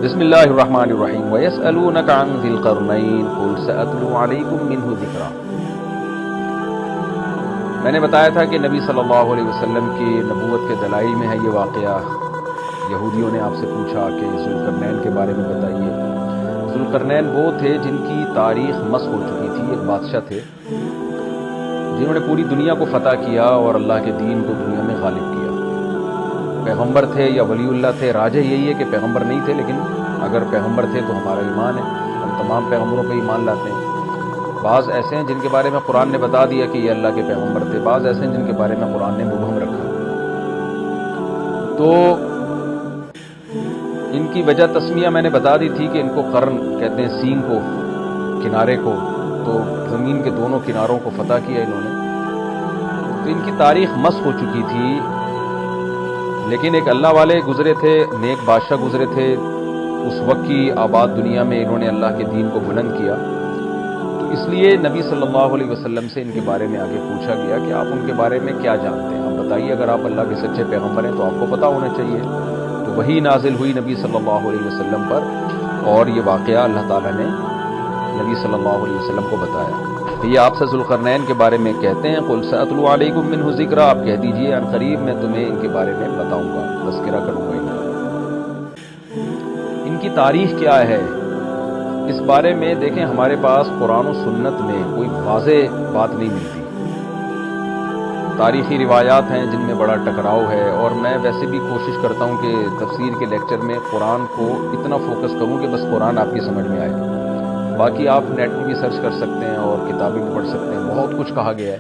بسم اللہ الرحمن الرحیم وَيَسْأَلُونَكَ عَنْ ذِي الْقَرْنَيْنِ قُلْ سَأَتْلُو عَلَيْكُمْ مِنْهُ ذِكْرًا۔ میں نے بتایا تھا کہ نبی صلی اللہ علیہ وسلم کی نبوت کے دلائل میں ہے یہ واقعہ۔ یہودیوں نے آپ سے پوچھا کہ ذوالقرنین کے بارے میں بتائیے۔ ذوالقرنین وہ تھے جن کی تاریخ مسخ ہو چکی تھی، ایک بادشاہ تھے جنہوں نے پوری دنیا کو فتح کیا اور اللہ کے دین کو دنیا میں غالب کیا۔ پیغمبر تھے یا ولی اللہ تھے، راجح یہی ہے کہ پیغمبر نہیں تھے، لیکن اگر پیغمبر تھے تو ہمارا ایمان ہے، ہم تمام پیغمبروں پہ ایمان لاتے ہیں۔ بعض ایسے ہیں جن کے بارے میں قرآن نے بتا دیا کہ یہ اللہ کے پیغمبر تھے، بعض ایسے ہیں جن کے بارے میں قرآن نے مبہم رکھا۔ تو ان کی وجہ تسمیہ میں نے بتا دی تھی کہ ان کو قرن کہتے ہیں، سینگ کو، کنارے کو، تو زمین کے دونوں کناروں کو فتح کیا انہوں نے۔ تو ان کی تاریخ مسخ ہو چکی تھی، لیکن ایک اللہ والے گزرے تھے، نیک بادشاہ گزرے تھے، اس وقت کی آباد دنیا میں انہوں نے اللہ کے دین کو بلند کیا۔ تو اس لیے نبی صلی اللہ علیہ وسلم سے ان کے بارے میں آگے پوچھا گیا کہ آپ ان کے بارے میں کیا جانتے ہیں، آپ بتائیے، اگر آپ اللہ کے سچے پیغمبر ہیں تو آپ کو پتہ ہونا چاہیے۔ تو وہی نازل ہوئی نبی صلی اللہ علیہ وسلم پر، اور یہ واقعہ اللہ تعالیٰ نے نبی صلی اللہ علیہ وسلم کو بتایا۔ یہ آپ سے ذوالقرنین کے بارے میں کہتے ہیں، قُلْ سَأَتْلُو عَلَيْكُمْ مِنْهُ ذِكْرًا، آپ کہہ دیجئے ان قریب میں تمہیں ان کے بارے میں بتاؤں گا، تذکرہ کروں گا ان کی تاریخ کیا ہے۔ اس بارے میں دیکھیں، ہمارے پاس قرآن و سنت میں کوئی واضح بات نہیں ملتی، تاریخی روایات ہیں جن میں بڑا ٹکراؤ ہے، اور میں ویسے بھی کوشش کرتا ہوں کہ تفسیر کے لیکچر میں قرآن کو اتنا فوکس کروں کہ بس قرآن آپ کی سمجھ میں آئے۔ باقی آپ نیٹ میں بھی سرچ کر سکتے ہیں اور کتابیں بھی پڑھ سکتے ہیں، بہت کچھ کہا گیا ہے،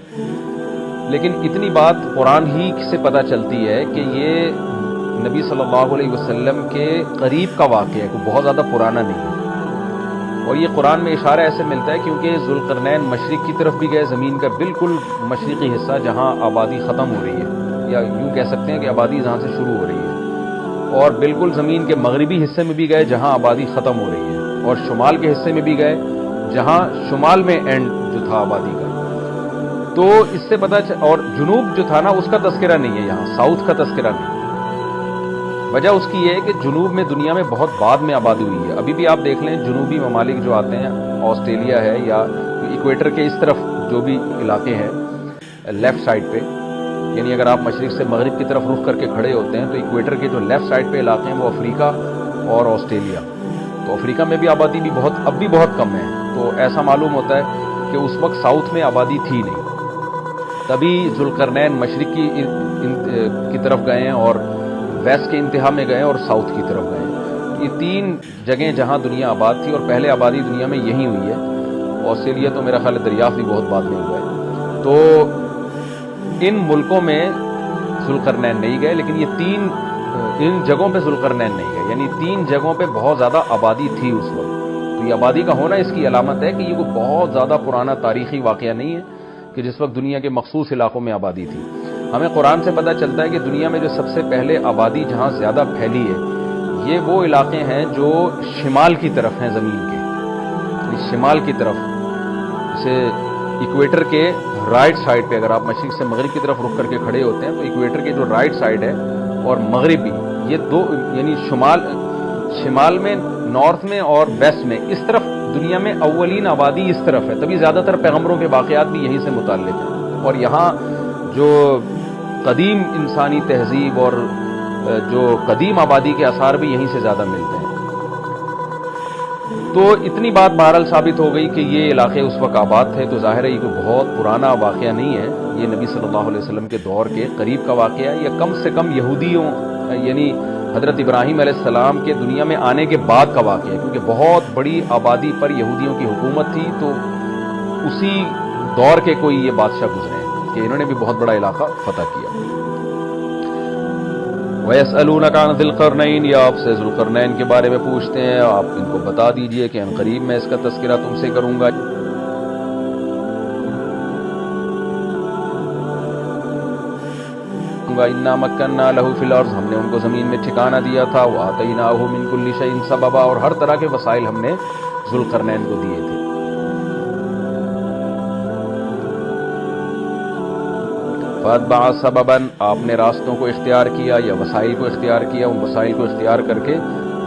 لیکن اتنی بات قرآن ہی سے پتہ چلتی ہے کہ یہ نبی صلی اللہ علیہ وسلم کے قریب کا واقعہ ہے، کوئی بہت زیادہ پرانا نہیں ہے۔ اور یہ قرآن میں اشارہ ایسے ملتا ہے کیونکہ ذوالقرنین مشرق کی طرف بھی گئے، زمین کا بالکل مشرقی حصہ جہاں آبادی ختم ہو رہی ہے، یا یوں کہہ سکتے ہیں کہ آبادی جہاں سے شروع ہو رہی ہے، اور بالکل زمین کے مغربی حصے میں بھی گئے جہاں آبادی ختم ہو رہی ہے، اور شمال کے حصے میں بھی گئے جہاں شمال میں اینڈ جو تھا آبادی کا۔ تو اس سے پتہ اور جنوب جو تھا نا، اس کا تذکرہ نہیں ہے یہاں، ساؤتھ کا تذکرہ نہیں۔ وجہ اس کی یہ ہے کہ جنوب میں دنیا میں بہت بعد میں آبادی ہوئی ہے۔ ابھی بھی آپ دیکھ لیں، جنوبی ممالک جو آتے ہیں، آسٹریلیا ہے یا ایکویٹر کے اس طرف جو بھی علاقے ہیں لیفٹ سائڈ پہ، یعنی اگر آپ مشرق سے مغرب کی طرف رخ کر کے کھڑے ہوتے ہیں تو ایکویٹر کے جو لیفٹ سائڈ پہ علاقے ہیں وہ افریقہ اور آسٹریلیا۔ تو افریقہ میں بھی آبادی بھی اب بھی بہت کم ہے، تو ایسا معلوم ہوتا ہے کہ اس وقت ساؤتھ میں آبادی تھی نہیں، تبھی ذوالقرنین مشرق کی طرف گئے ہیں اور ویسٹ کے انتہا میں گئے اور ساؤتھ کی طرف گئے ہیں۔ یہ تین جگہیں جہاں دنیا آباد تھی، اور پہلے آبادی دنیا میں یہی ہوئی ہے۔ آسٹریلیا تو میرا خیال ہے دریافت بھی بہت بعد میں ہوا ہے۔ تو ان ملکوں میں ذوالقرنین نہیں گئے، لیکن یہ ان جگہوں پہ ذوالقرنین نہیں گئے، یعنی تین جگہوں پہ بہت زیادہ آبادی تھی اس وقت۔ تو یہ آبادی کا ہونا اس کی علامت ہے کہ یہ کوئی بہت زیادہ پرانا تاریخی واقعہ نہیں ہے کہ جس وقت دنیا کے مخصوص علاقوں میں آبادی تھی۔ ہمیں قرآن سے پتہ چلتا ہے کہ دنیا میں جو سب سے پہلے آبادی جہاں زیادہ پھیلی ہے، یہ وہ علاقے ہیں جو شمال کی طرف ہیں زمین کے، شمال کی طرف، جیسے ایکویٹر کے رائٹ سائڈ پہ، اگر آپ مشرق سے مغرب کی طرف رخ کر کے کھڑے ہوتے ہیں تو ایکویٹر کے جو رائٹ سائڈ ہے اور مغربی، یہ دو، یعنی شمال میں، نارتھ میں اور ویسٹ میں، اس طرف دنیا میں اولین آبادی اس طرف ہے، تبھی زیادہ تر پیغمبروں کے واقعات بھی یہیں سے متعلق ہیں، اور یہاں جو قدیم انسانی تہذیب اور جو قدیم آبادی کے آثار بھی یہیں سے زیادہ ملتے ہیں۔ تو اتنی بات بہرحال ثابت ہو گئی کہ یہ علاقے اس وقت آباد تھے، تو ظاہر ہے یہ کوئی بہت پرانا واقعہ نہیں ہے، یہ نبی صلی اللہ علیہ وسلم کے دور کے قریب کا واقعہ ہے، یا کم سے کم یہودیوں یعنی حضرت ابراہیم علیہ السلام کے دنیا میں آنے کے بعد کا واقعہ ہے، کیونکہ بہت بڑی آبادی پر یہودیوں کی حکومت تھی، تو اسی دور کے کوئی یہ بادشاہ گزرے ہیں کہ انہوں نے بھی بہت بڑا علاقہ فتح کیا۔ وَيَسْأَلُونَكَ عَنْ ذِي الْقَرْنَيْنِ، یا آپ سے ذوالقرنین کے بارے میں پوچھتے ہیں، آپ ان کو بتا دیجئے کہ ان قریب میں اس کا تذکرہ تم سے کروں گا۔ اِنَّا مَكَّنَّا لَهُ فِي الْأَرْضِ، ہم نے ان کو زمین میں ٹھکانہ دیا تھا، وَآتَيْنَاهُ مِنْ كُلِّ شَيْءٍ سَبَبًا، اور ہر طرح کے وسائل ہم نے ذوالقرنین کو دیے تھے۔ فَأَتْبَعَ سَبَبًا، آپ نے راستوں کو اختیار کیا یا وسائل کو اختیار کیا، ان وسائل کو اختیار کر کے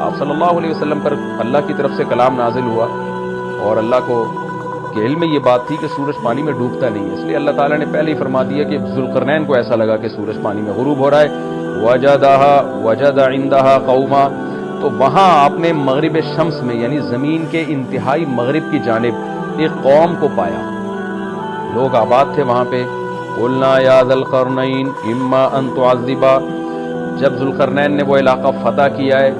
آپ صلی اللہ علیہ وسلم پر اللہ کی طرف سے کلام نازل ہوا اور اللہ کو کے علم میں یہ بات تھی کہ سورج پانی میں ڈوبتا نہیں ہے، اس لیے اللہ تعالیٰ نے پہلے ہی فرما دیا کہ ذوالقرنین کو ایسا لگا کہ سورج پانی میں غروب ہو رہا ہے، وجد عندها قوما، تو وہاں آپ نے مغرب شمس میں یعنی زمین کے انتہائی مغرب کی جانب ایک قوم کو پایا، لوگ آباد تھے وہاں پہ۔ قلنا یا ذا القرنین اما ان تعذبا، جب ذوالقرنین نے وہ علاقہ فتح کیا ہے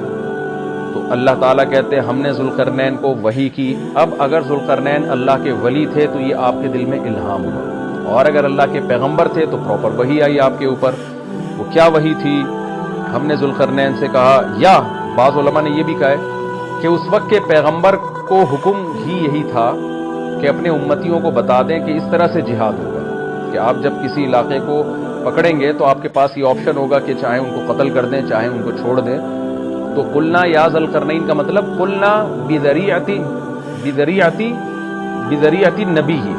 تو اللہ تعالیٰ کہتے ہیں ہم نے ذوالقرنین کو وحی کی۔ اب اگر ذوالقرنین اللہ کے ولی تھے تو یہ آپ کے دل میں الہام ہوا، اور اگر اللہ کے پیغمبر تھے تو پراپر وحی آئی آپ کے اوپر۔ وہ کیا وحی تھی؟ ہم نے ذوالقرنین سے کہا، یا بعض علماء نے یہ بھی کہا ہے کہ اس وقت کے پیغمبر کو حکم ہی یہی تھا کہ اپنے امتیوں کو بتا دیں کہ اس طرح سے جہاد ہوگا کہ آپ جب کسی علاقے کو پکڑیں گے تو آپ کے پاس یہ آپشن ہوگا کہ چاہے ان کو قتل کر دیں چاہے ان کو چھوڑ دیں۔ تو قلنا یا ذا القرنین کا مطلب قلنا بذریعتی نبی ہی،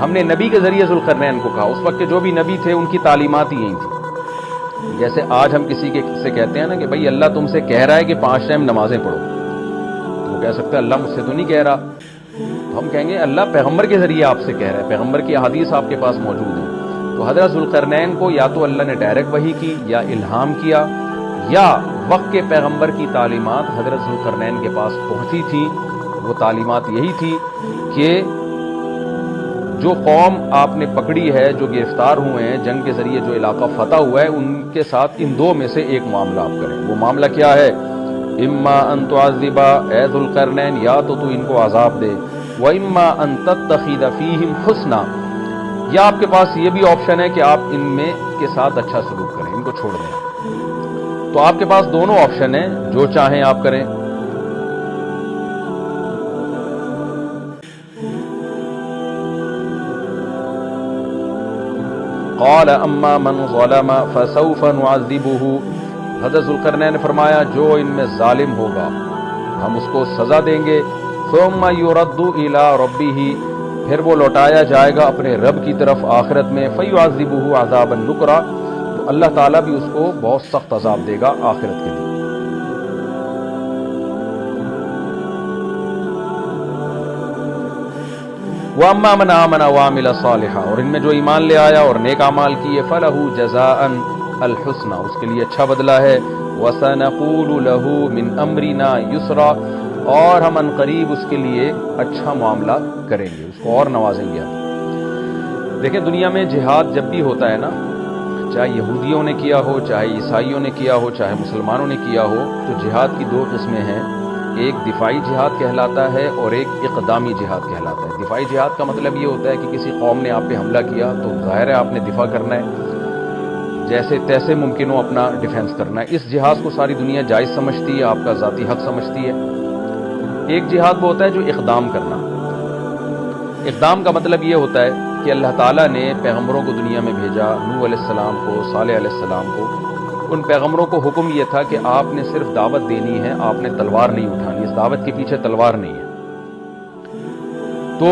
ہم نے نبی کے ذریعے ذوالقرنین کو کہا۔ اس وقت کے جو بھی نبی تھے ان کی تعلیمات ہی یہی تھی۔ جیسے آج ہم کسی سے کہتے ہیں نا کہ بھائی اللہ تم سے کہہ رہا ہے کہ 5 ٹائم نمازیں پڑھو، تو وہ کہہ سکتا ہے اللہ مجھ سے تو نہیں کہہ رہا، تو ہم کہیں گے اللہ پیغمبر کے ذریعے آپ سے کہہ رہا ہے، پیغمبر کی احادیث آپ کے پاس موجود ہیں۔ تو حضرت ذوالقرنین کو یا تو اللہ نے ڈائریکٹ وحی کی یا الہام کیا، یا وقت کے پیغمبر کی تعلیمات حضرت ذوالقرنین کے پاس پہنچی تھی۔ وہ تعلیمات یہی تھی کہ جو قوم آپ نے پکڑی ہے، جو گرفتار ہوئے ہیں جنگ کے ذریعے، جو علاقہ فتح ہوا ہے، ان کے ساتھ ان 2 میں سے ایک معاملہ آپ کریں۔ وہ معاملہ کیا ہے؟ اما ان تعذبا، اے ذوالقرنین یا تو ان کو عذاب دے، واما ان تتخذ فیہم حسنا، یا آپ کے پاس یہ بھی آپشن ہے کہ آپ ان میں کے ساتھ اچھا سلوک کریں، ان کو چھوڑ دیں۔ تو آپ کے پاس دونوں آپشن ہیں، جو چاہیں آپ کریں۔ قال اما من ظلم فسوف نعذبه، حضرت ذوالقرنین نے فرمایا جو ان میں ظالم ہوگا ہم اس کو سزا دیں گے، ثم يرد الى ربه، پھر وہ لوٹایا جائے گا اپنے رب کی طرف آخرت میں، فيعذبه عذابا نکرا، تو اللہ تعالیٰ بھی اس کو بہت سخت عذاب دے گا آخرت کے دن۔ وَأَمَّا مَنْ آمَنَ وَعَمِلَ صَالِحًا، اور ان میں جو ایمان لے آیا اور نیک اعمال کیے، فَلَهُ جَزَاءً الْحُسْنَى، اس کے لیے اچھا بدلہ ہے، وَسَنَقُولُ لَهُ مِنْ أَمْرِنَا يُسْرًا، اور ہم ان قریب اس کے لیے اچھا معاملہ کریں گے، اس کو اور نوازیں گے۔ دیکھیں دنیا میں جہاد جب بھی ہوتا ہے نا، چاہے یہودیوں نے کیا ہو، چاہے عیسائیوں نے کیا ہو، چاہے مسلمانوں نے کیا ہو، تو جہاد کی 2 قسمیں ہیں، ایک دفاعی جہاد کہلاتا ہے اور ایک اقدامی جہاد کہلاتا ہے۔ دفاعی جہاد کا مطلب یہ ہوتا ہے کہ کسی قوم نے آپ پہ حملہ کیا تو ظاہر ہے آپ نے دفاع کرنا ہے، جیسے تیسے ممکن ہو اپنا ڈیفینس کرنا ہے۔ اس جہاد کو ساری دنیا جائز سمجھتی ہے، آپ کا ذاتی حق سمجھتی ہے۔ ایک جہاد وہ ہوتا ہے جو اقدام کرنا۔ اقدام کا مطلب یہ ہوتا ہے کہ اللہ تعالیٰ نے پیغمبروں کو دنیا میں بھیجا، نوح علیہ السلام کو، صالح علیہ السلام کو، ان پیغمبروں کو حکم یہ تھا کہ آپ نے صرف دعوت دینی ہے، آپ نے تلوار نہیں اٹھانی، اس دعوت کے پیچھے تلوار نہیں ہے۔ تو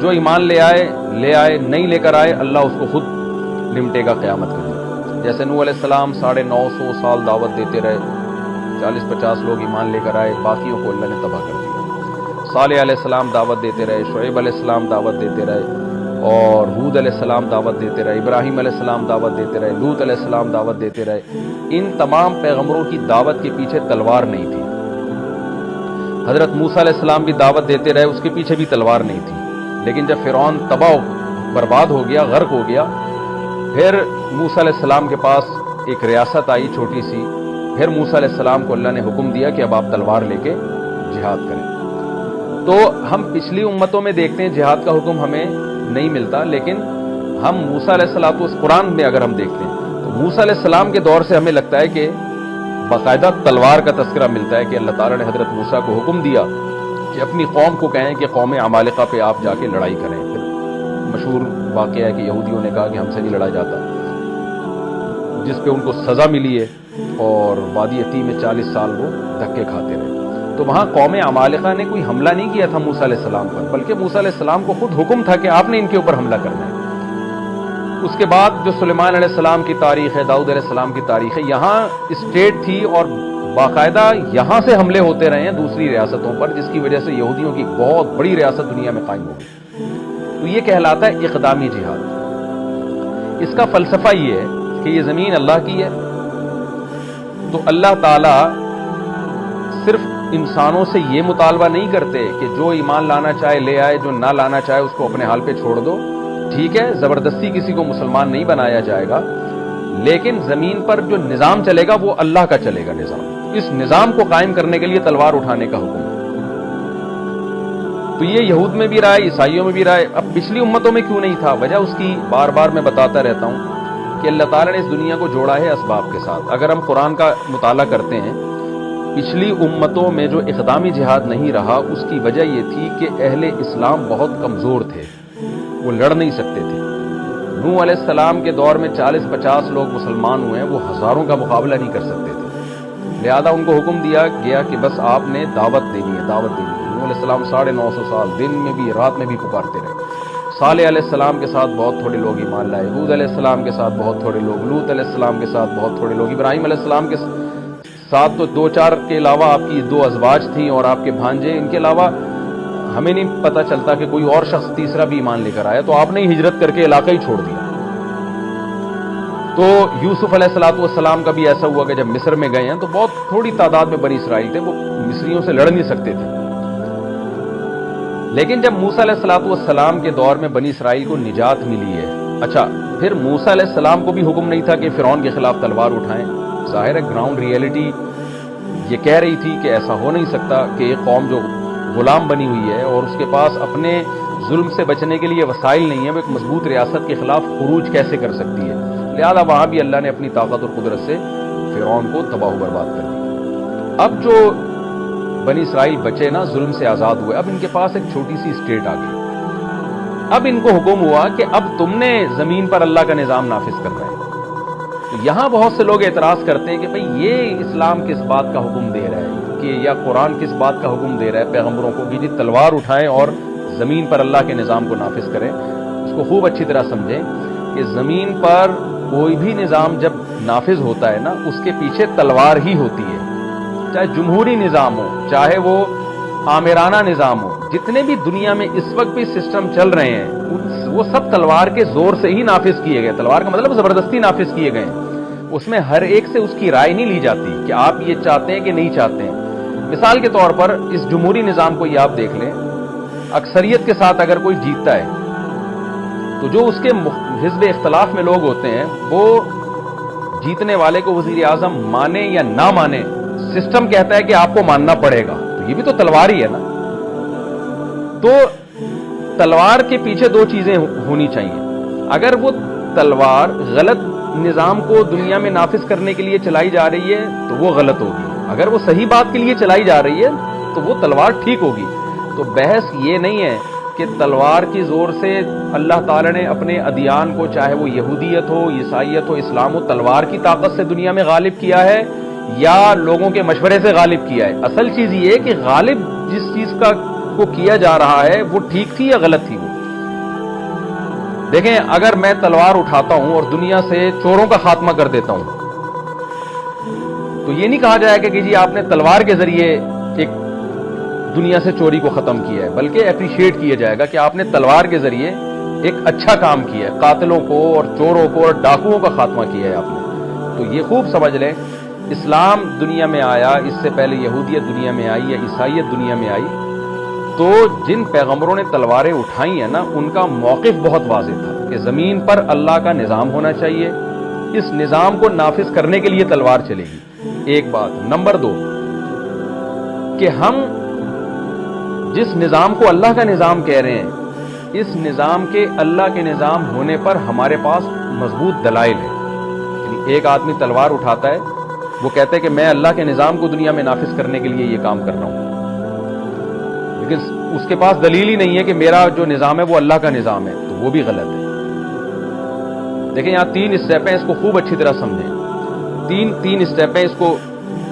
جو ایمان لے آئے، نہیں لے کر آئے، اللہ اس کو خود نمٹے گا قیامت کے دن۔ جیسے نوح علیہ السلام 950 سال دعوت دیتے رہے، 40-50 لوگ ایمان لے کر آئے، باقیوں کو اللہ نے تباہ کر دیا۔ صالح علیہ السلام دعوت دیتے رہے، شعیب علیہ السلام دعوت دیتے رہے، اور ہود علیہ السلام دعوت دیتے رہے، ابراہیم علیہ السلام دعوت دیتے رہے، لوط علیہ السلام دعوت دیتے رہے۔ ان تمام پیغمبروں کی دعوت کے پیچھے تلوار نہیں تھی۔ حضرت موسیٰ علیہ السلام بھی دعوت دیتے رہے، اس کے پیچھے بھی تلوار نہیں تھی، لیکن جب فرعون تباہ برباد ہو گیا، غرق ہو گیا، پھر موسیٰ علیہ السلام کے پاس ایک ریاست آئی چھوٹی سی، پھر موسیٰ علیہ السلام کو اللہ نے حکم دیا کہ اب آپ تلوار لے کے جہاد کریں۔ تو ہم پچھلی امتوں میں دیکھتے ہیں جہاد کا حکم ہمیں نہیں ملتا، لیکن ہم موسیٰ علیہ السلام اس قرآن میں اگر ہم دیکھتے ہیں تو موسیٰ علیہ السلام کے دور سے ہمیں لگتا ہے کہ باقاعدہ تلوار کا تذکرہ ملتا ہے کہ اللہ تعالیٰ نے حضرت موسیٰ کو حکم دیا کہ اپنی قوم کو کہیں کہ قوم عمالقہ پہ آپ جا کے لڑائی کریں۔ پھر مشہور واقعہ ہے کہ یہودیوں نے کہا کہ ہم سے نہیں لڑا جاتا، جس پہ ان کو سزا ملی ہے، اور وادی عتیق میں 40 سال وہ دھکے کھاتے رہے۔ تو وہاں قوم عمالقہ نے کوئی حملہ نہیں کیا تھا موسیٰ علیہ السلام پر، بلکہ موسیٰ علیہ السلام کو خود حکم تھا کہ آپ نے ان کے اوپر حملہ کرنا ہے۔ اس کے بعد جو سلیمان علیہ السلام کی تاریخ ہے، داؤد علیہ السلام کی تاریخ ہے، یہاں اسٹیٹ تھی اور باقاعدہ یہاں سے حملے ہوتے رہے ہیں دوسری ریاستوں پر، جس کی وجہ سے یہودیوں کی بہت بڑی ریاست دنیا میں قائم ہو گئی۔ تو یہ کہلاتا ہے اقدامی جہاد۔ اس کا فلسفہ یہ ہے کہ یہ زمین اللہ کی ہے، تو اللہ تعالی صرف انسانوں سے یہ مطالبہ نہیں کرتے کہ جو ایمان لانا چاہے لے آئے، جو نہ لانا چاہے اس کو اپنے حال پہ چھوڑ دو، ٹھیک ہے، زبردستی کسی کو مسلمان نہیں بنایا جائے گا، لیکن زمین پر جو نظام چلے گا وہ اللہ کا چلے گا نظام۔ اس نظام کو قائم کرنے کے لیے تلوار اٹھانے کا حکم ہے۔ تو یہ یہود میں بھی رہا ہے، عیسائیوں میں بھی رہا ہے۔ اب پچھلی امتوں میں کیوں نہیں تھا؟ وجہ اس کی بار بار میں بتاتا رہتا ہوں کہ اللہ تعالیٰ نے اس دنیا کو جوڑا ہے اسباب کے ساتھ۔ اگر ہم قرآن کا مطالعہ کرتے ہیں، پچھلی امتوں میں جو اقدامی جہاد نہیں رہا، اس کی وجہ یہ تھی کہ اہل اسلام بہت کمزور تھے، وہ لڑ نہیں سکتے تھے۔ نوح علیہ السلام کے دور میں 40-50 لوگ مسلمان ہوئے ہیں، وہ ہزاروں کا مقابلہ نہیں کر سکتے تھے، لہذا ان کو حکم دیا گیا کہ بس آپ نے دعوت دینی ہے، دعوت دینی ہے۔ نوح علیہ السلام 950 سال دن میں بھی رات میں بھی پکارتے رہے۔ صالح علیہ السلام کے ساتھ بہت تھوڑے لوگ ایمان لائے، ہود علیہ السلام کے ساتھ بہت تھوڑے لوگ، لوط علیہ السلام کے ساتھ بہت تھوڑے لوگ، ابراہیم علیہ السلام کے ساتھ تو 2-4 کے علاوہ آپ کی 2 ازواج تھیں اور آپ کے بھانجے، ان کے علاوہ ہمیں نہیں پتہ چلتا کہ کوئی اور شخص تیسرا بھی ایمان لے کر آیا، تو آپ نے ہجرت کر کے علاقہ ہی چھوڑ دیا۔ تو یوسف علیہ السلام کا بھی ایسا ہوا کہ جب مصر میں گئے ہیں تو بہت تھوڑی تعداد میں بنی اسرائیل تھے، وہ مصریوں سے لڑ نہیں سکتے تھے، لیکن جب موسیٰ علیہ السلام کے دور میں بنی اسرائیل کو نجات ملی ہے، اچھا پھر موسیٰ علیہ السلام کو بھی حکم نہیں تھا کہ فرعون کے خلاف تلوار اٹھائیں؟ ظاہر ہے گراؤنڈ ریئلٹی یہ کہہ رہی تھی کہ ایسا ہو نہیں سکتا کہ ایک قوم جو غلام بنی ہوئی ہے اور اس کے پاس اپنے ظلم سے بچنے کے لیے وسائل نہیں ہیں، وہ ایک مضبوط ریاست کے خلاف خروج کیسے کر سکتی ہے؟ لہذا وہاں بھی اللہ نے اپنی طاقت اور قدرت سے فرعون کو تباہ و برباد کر دیا۔ اب جو بنی اسرائیل بچے نا ظلم سے آزاد ہوئے، اب ان کے پاس ایک چھوٹی سی اسٹیٹ آ گئی۔ اب ان کو حکم ہوا کہ اب تم نے زمین پر اللہ کا نظام نافذ کرنا ہے۔ تو یہاں بہت سے لوگ اعتراض کرتے ہیں کہ بھئی یہ اسلام کس بات کا حکم دے رہا ہے، کہ یا قرآن کس بات کا حکم دے رہا ہے پیغمبروں کو کہ جی تلوار اٹھائیں اور زمین پر اللہ کے نظام کو نافذ کریں۔ اس کو خوب اچھی طرح سمجھیں کہ زمین پر کوئی بھی نظام جب نافذ ہوتا ہے نا، اس کے پیچھے تلوار ہی ہوتی ہے، چاہے جمہوری نظام ہو، چاہے وہ آمرانہ نظام ہو، جتنے بھی دنیا میں اس وقت بھی سسٹم چل رہے ہیں وہ سب تلوار کے زور سے ہی نافذ کیے گئے۔ تلوار کا مطلب زبردستی نافذ کیے گئے ہیں، اس میں ہر ایک سے اس کی رائے نہیں لی جاتی کہ آپ یہ چاہتے ہیں کہ نہیں چاہتے ہیں۔ مثال کے طور پر اس جمہوری نظام کو یہ آپ دیکھ لیں، اکثریت کے ساتھ اگر کوئی جیتتا ہے تو جو اس کے حزب اختلاف میں لوگ ہوتے ہیں وہ جیتنے والے کو وزیر اعظم مانے یا نہ مانے، سسٹم کہتا ہے کہ آپ کو ماننا پڑے گا، تو یہ بھی تو تلوار ہی ہے نا۔ تو تلوار کے پیچھے 2 چیزیں ہونی چاہیے۔ اگر وہ تلوار غلط نظام کو دنیا میں نافذ کرنے کے لیے چلائی جا رہی ہے تو وہ غلط ہوگی، اگر وہ صحیح بات کے لیے چلائی جا رہی ہے تو وہ تلوار ٹھیک ہوگی۔ تو بحث یہ نہیں ہے کہ تلوار کی زور سے اللہ تعالی نے اپنے ادیان کو، چاہے وہ یہودیت ہو، عیسائیت ہو، اسلام ہو، تلوار کی طاقت سے دنیا میں غالب کیا ہے یا لوگوں کے مشورے سے غالب کیا ہے۔ اصل چیز یہ ہے کہ غالب جس چیز کو کیا جا رہا ہے وہ ٹھیک تھی یا غلط تھی۔ وہ دیکھیں، اگر میں تلوار اٹھاتا ہوں اور دنیا سے چوروں کا خاتمہ کر دیتا ہوں تو یہ نہیں کہا جائے گا کہ جی آپ نے تلوار کے ذریعے ایک دنیا سے چوری کو ختم کیا ہے، بلکہ اپریشیٹ کیا جائے گا کہ آپ نے تلوار کے ذریعے ایک اچھا کام کیا ہے، قاتلوں کو اور چوروں کو اور ڈاکوؤں کا خاتمہ کیا ہے آپ نے۔ تو یہ خوب سمجھ لیں، اسلام دنیا میں آیا، اس سے پہلے یہودیت دنیا میں آئی یا عیسائیت دنیا میں آئی، تو جن پیغمبروں نے تلواریں اٹھائی ہیں نا، ان کا موقف بہت واضح تھا کہ زمین پر اللہ کا نظام ہونا چاہیے، اس نظام کو نافذ کرنے کے لیے تلوار چلے گی، ایک بات۔ نمبر 2 کہ ہم جس نظام کو اللہ کا نظام کہہ رہے ہیں، اس نظام کے اللہ کے نظام ہونے پر ہمارے پاس مضبوط دلائل ہے۔ یعنی ایک آدمی تلوار اٹھاتا ہے، وہ کہتا ہے کہ میں اللہ کے نظام کو دنیا میں نافذ کرنے کے لیے یہ کام کر رہا ہوں، لیکن اس کے پاس دلیل ہی نہیں ہے کہ میرا جو نظام ہے وہ اللہ کا نظام ہے، تو وہ بھی غلط ہے۔ دیکھیں یہاں 3 اسٹیپ ہیں، اس کو خوب اچھی طرح سمجھیں۔ تین اسٹیپ ہیں، اس کو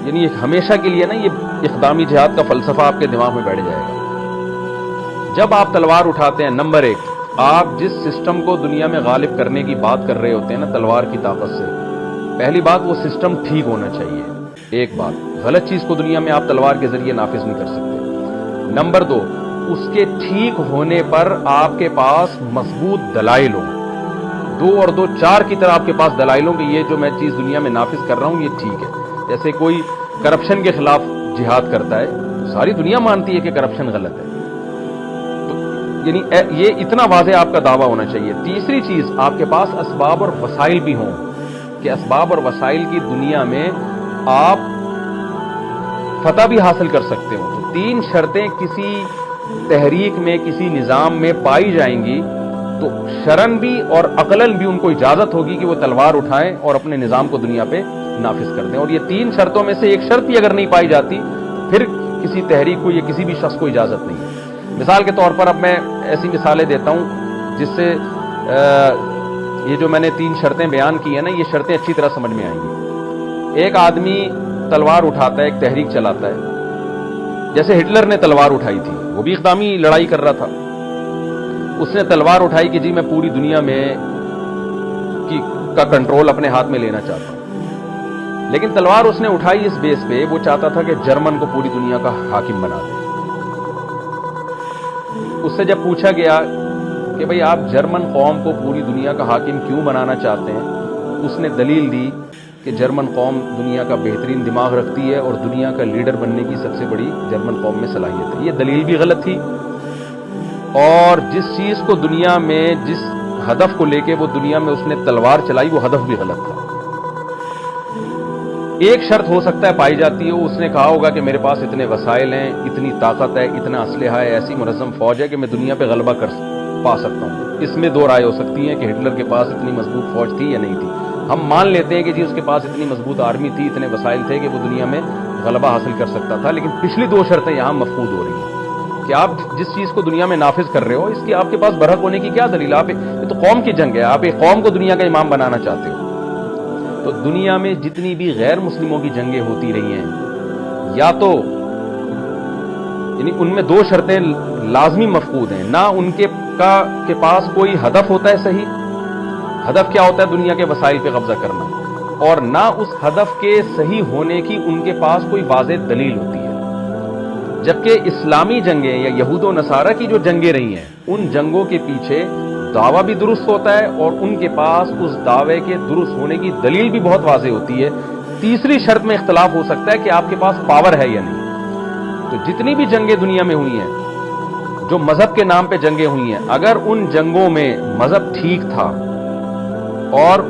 یعنی ہمیشہ کے لیے نا یہ اقدامی جہاد کا فلسفہ آپ کے دماغ میں بیٹھ جائے گا۔ جب آپ تلوار اٹھاتے ہیں، نمبر 1، آپ جس سسٹم کو دنیا میں غالب کرنے کی بات کر رہے ہوتے ہیں نا تلوار کی طاقت سے، پہلی بات وہ سسٹم ٹھیک ہونا چاہیے۔ ایک بات، غلط چیز کو دنیا میں آپ تلوار کے ذریعے نافذ نہیں کر سکتے۔ نمبر دو، اس کے ٹھیک ہونے پر آپ کے پاس مضبوط دلائل ہوں، 2 اور 2 4 کی طرح آپ کے پاس دلائل ہوں کہ یہ جو میں چیز دنیا میں نافذ کر رہا ہوں یہ ٹھیک ہے۔ جیسے کوئی کرپشن کے خلاف جہاد کرتا ہے تو ساری دنیا مانتی ہے کہ کرپشن غلط ہے، تو یعنی یہ اتنا واضح آپ کا دعویٰ ہونا چاہیے۔ تیسری چیز، آپ کے پاس اسباب اور وسائل بھی ہوں کہ اسباب اور وسائل کی دنیا میں آپ فتح بھی حاصل کر سکتے ہو۔ تو 3 شرطیں کسی تحریک میں، کسی نظام میں پائی جائیں گی تو شرعن بھی اور عقلاً بھی ان کو اجازت ہوگی کہ وہ تلوار اٹھائیں اور اپنے نظام کو دنیا پہ نافذ کر دیں۔ اور یہ 3 شرطوں میں سے ایک شرط ہی اگر نہیں پائی جاتی پھر کسی تحریک کو یا کسی بھی شخص کو اجازت نہیں ہے۔ مثال کے طور پر اب میں ایسی مثالیں دیتا ہوں جس سے یہ جو میں نے 3 شرطیں بیان کی ہیں نا، یہ شرطیں اچھی طرح سمجھ میں آئیں گی۔ ایک آدمی تلوار اٹھاتا ہے، ایک تحریک چلاتا ہے، جیسے ہٹلر نے تلوار اٹھائی تھی، وہ بھی اقدامی لڑائی کر رہا تھا، اس نے تلوار اٹھائی کہ جی میں پوری دنیا میں کا کنٹرول اپنے ہاتھ میں لینا چاہتا ہوں، لیکن تلوار اس نے اٹھائی اس بیس پہ وہ چاہتا تھا کہ جرمن کو پوری دنیا کا حاکم بنا دے۔ اس سے جب پوچھا گیا کہ بھئی آپ جرمن قوم کو پوری دنیا کا حاکم کیوں بنانا چاہتے ہیں، اس نے دلیل دی کہ جرمن قوم دنیا کا بہترین دماغ رکھتی ہے اور دنیا کا لیڈر بننے کی سب سے بڑی جرمن قوم میں صلاحیت ہے۔ یہ دلیل بھی غلط تھی، اور جس چیز کو دنیا میں، جس ہدف کو لے کے وہ دنیا میں اس نے تلوار چلائی، وہ ہدف بھی غلط تھا۔ ایک شرط ہو سکتا ہے پائی جاتی ہے، اس نے کہا ہوگا کہ میرے پاس اتنے وسائل ہیں، اتنی طاقت ہے، اتنا اسلحہ ہے، ایسی منظم فوج ہے کہ میں دنیا پہ غلبہ پا سکتا ہوں۔ اس میں 2 رائے ہو سکتی ہیں کہ ہٹلر کے پاس اتنی مضبوط فوج تھی یا نہیں تھی۔ ہم مان لیتے ہیں کہ جی اس کے پاس اتنی مضبوط آرمی تھی، اتنے وسائل تھے کہ وہ دنیا میں غلبہ حاصل کر سکتا تھا، لیکن پچھلی 2 شرطیں یہاں مفقود ہو رہی ہیں کہ آپ جس چیز کو دنیا میں نافذ کر رہے ہو، اس کی آپ کے پاس برحق ہونے کی کیا دلیل؟ آپ یہ تو قوم کی جنگ ہے، آپ ایک قوم کو دنیا کا امام بنانا چاہتے ہو۔ تو دنیا میں جتنی بھی غیر مسلموں کی جنگیں ہوتی رہی ہیں، یا تو یعنی ان میں 2 شرطیں لازمی مفقود ہیں، نہ ان کے پاس کوئی ہدف ہوتا ہے صحیح، ہدف کیا ہوتا ہے دنیا کے وسائل پہ قبضہ کرنا، اور نہ اس ہدف کے صحیح ہونے کی ان کے پاس کوئی واضح دلیل ہوتی ہے۔ جبکہ اسلامی جنگیں یا یہود و نصارہ کی جو جنگیں رہی ہیں، ان جنگوں کے پیچھے دعویٰ بھی درست ہوتا ہے اور ان کے پاس اس دعوے کے درست ہونے کی دلیل بھی بہت واضح ہوتی ہے۔ تیسری شرط میں اختلاف ہو سکتا ہے کہ آپ کے پاس پاور ہے یا نہیں۔ تو جتنی بھی جنگیں دنیا میں ہوئی ہیں، جو مذہب کے نام پہ جنگیں ہوئی ہیں، اگر ان جنگوں میں مذہب ٹھیک تھا اور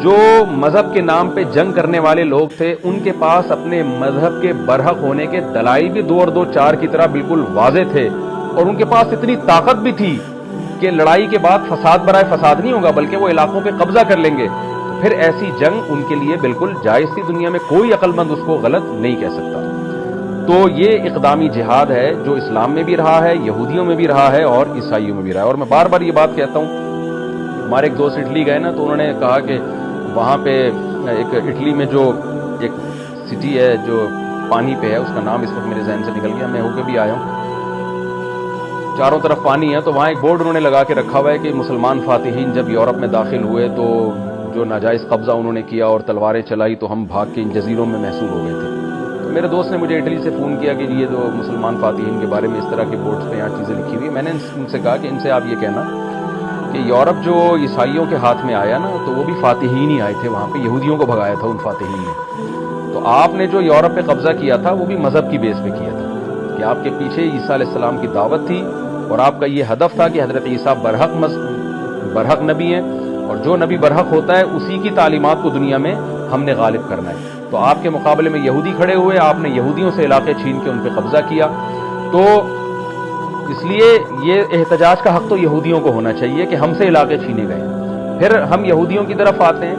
جو مذہب کے نام پہ جنگ کرنے والے لوگ تھے ان کے پاس اپنے مذہب کے برحق ہونے کے دلائل بھی 2 اور 2 4 کی طرح بالکل واضح تھے، اور ان کے پاس اتنی طاقت بھی تھی کہ لڑائی کے بعد فساد برائے فساد نہیں ہوگا بلکہ وہ علاقوں پہ قبضہ کر لیں گے، تو پھر ایسی جنگ ان کے لیے بالکل جائز تھی، دنیا میں کوئی عقل مند اس کو غلط نہیں کہہ سکتا۔ تو یہ اقدامی جہاد ہے جو اسلام میں بھی رہا ہے، یہودیوں میں بھی رہا ہے اور عیسائیوں میں بھی رہا ہے۔ اور میں بار بار یہ بات کہتا ہوں، ہمارے ایک دوست اٹلی گئے نا، تو انہوں نے کہا کہ وہاں پہ ایک اٹلی میں جو ایک سٹی ہے جو پانی پہ ہے، اس کا نام اس وقت میرے ذہن سے نکل گیا، میں ہو کے بھی آیا ہوں، چاروں طرف پانی ہے، تو وہاں ایک بورڈ انہوں نے لگا کے رکھا ہوا ہے کہ مسلمان فاتحین جب یورپ میں داخل ہوئے تو جو ناجائز قبضہ انہوں نے کیا اور تلواریں چلائی تو ہم بھاگ کے ان جزیروں میں محصور ہو گئے تھے۔ تو میرے دوست نے مجھے اٹلی سے فون کیا کہ یہ جو مسلمان فاتحین کے بارے میں اس طرح کے بورڈز پہ یہاں چیزیں لکھی ہوئی، میں نے ان سے کہا کہ ان سے آپ یہ کہنا کہ یورپ جو عیسائیوں کے ہاتھ میں آیا نا، تو وہ بھی فاتحین ہی آئے تھے، وہاں پہ یہودیوں کو بھگایا تھا ان فاتحین نے۔ تو آپ نے جو یورپ پہ قبضہ کیا تھا وہ بھی مذہب کی بیس پہ کیا تھا کہ آپ کے پیچھے عیسیٰ علیہ السلام کی دعوت تھی اور آپ کا یہ ہدف تھا کہ حضرت عیسیٰ برحق نبی ہیں، اور جو نبی برحق ہوتا ہے اسی کی تعلیمات کو دنیا میں ہم نے غالب کرنا ہے۔ تو آپ کے مقابلے میں یہودی کھڑے ہوئے، آپ نے یہودیوں سے علاقے چھین کے ان پہ قبضہ کیا، تو اس لیے یہ احتجاج کا حق تو یہودیوں کو ہونا چاہیے کہ ہم سے علاقے چھینے گئے۔ پھر ہم یہودیوں کی طرف آتے ہیں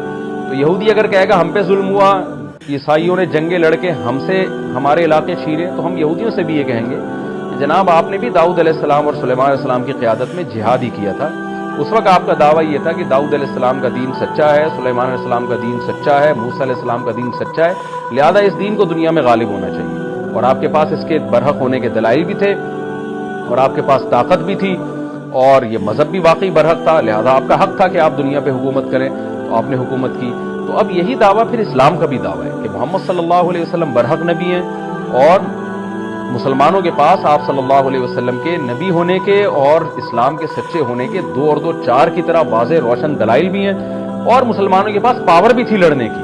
تو یہودی اگر کہے گا ہم پہ ظلم ہوا، عیسائیوں نے جنگیں لڑ کے ہم سے ہمارے علاقے چھینے، تو ہم یہودیوں سے بھی یہ کہیں گے کہ جناب آپ نے بھی داؤد علیہ السلام اور سلیمان علیہ السلام کی قیادت میں جہاد ہی کیا تھا، اس وقت آپ کا دعویٰ یہ تھا کہ داؤد علیہ السلام کا دین سچا ہے، سلیمان علیہ السلام کا دین سچا ہے، موسیٰ علیہ السلام کا دین سچا ہے، لہذا اس دین کو دنیا میں غالب ہونا چاہیے، اور آپ کے پاس اس کے برحق ہونے کے دلائل بھی تھے اور آپ کے پاس طاقت بھی تھی اور یہ مذہب بھی واقعی برحق تھا، لہذا آپ کا حق تھا کہ آپ دنیا پہ حکومت کریں، تو آپ نے حکومت کی۔ تو اب یہی دعویٰ پھر اسلام کا بھی دعویٰ ہے کہ محمد صلی اللہ علیہ وسلم برحق نبی ہیں، اور مسلمانوں کے پاس آپ صلی اللہ علیہ وسلم کے نبی ہونے کے اور اسلام کے سچے ہونے کے 2 اور 2 4 کی طرح واضح روشن دلائل بھی ہیں، اور مسلمانوں کے پاس پاور بھی تھی لڑنے کی۔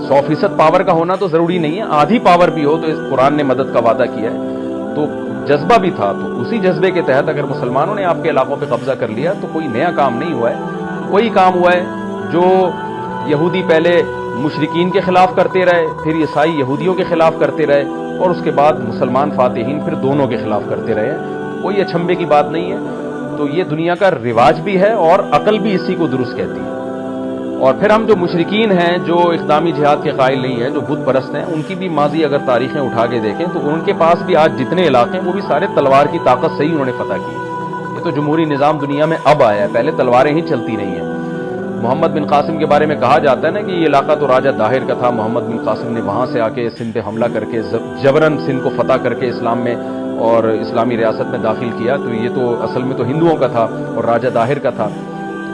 100% پاور کا ہونا تو ضروری نہیں ہے، آدھی پاور بھی ہو تو اس قرآن نے مدد کا وعدہ کیا ہے، تو جذبہ بھی تھا۔ تو اسی جذبے کے تحت اگر مسلمانوں نے آپ کے علاقوں پہ قبضہ کر لیا تو کوئی نیا کام نہیں ہوا ہے، وہی کام ہوا ہے جو یہودی پہلے مشرکین کے خلاف کرتے رہے، پھر عیسائی یہودیوں کے خلاف کرتے رہے، اور اس کے بعد مسلمان فاتحین پھر دونوں کے خلاف کرتے رہے ہیں۔ کوئی اچھمبے کی بات نہیں ہے، تو یہ دنیا کا رواج بھی ہے اور عقل بھی اسی کو درست کہتی ہے۔ اور پھر ہم جو مشرکین ہیں، جو اقدامی جہاد کے قائل نہیں ہیں، جو بت پرست ہیں، ان کی بھی ماضی اگر تاریخیں اٹھا کے دیکھیں تو ان کے پاس بھی آج جتنے علاقے ہیں وہ بھی سارے تلوار کی طاقت سے ہی انہوں نے فتح کی۔ یہ تو جمہوری نظام دنیا میں اب آیا ہے، پہلے تلواریں ہی چلتی نہیں ہیں۔ محمد بن قاسم کے بارے میں کہا جاتا ہے نا کہ یہ علاقہ تو راجہ داہر کا تھا، محمد بن قاسم نے وہاں سے آ کے سندھ پہ حملہ کر کے جبرن سندھ کو فتح کر کے اسلام میں اور اسلامی ریاست میں داخل کیا، تو یہ تو اصل میں تو ہندوؤں کا تھا اور راجہ داہر کا تھا۔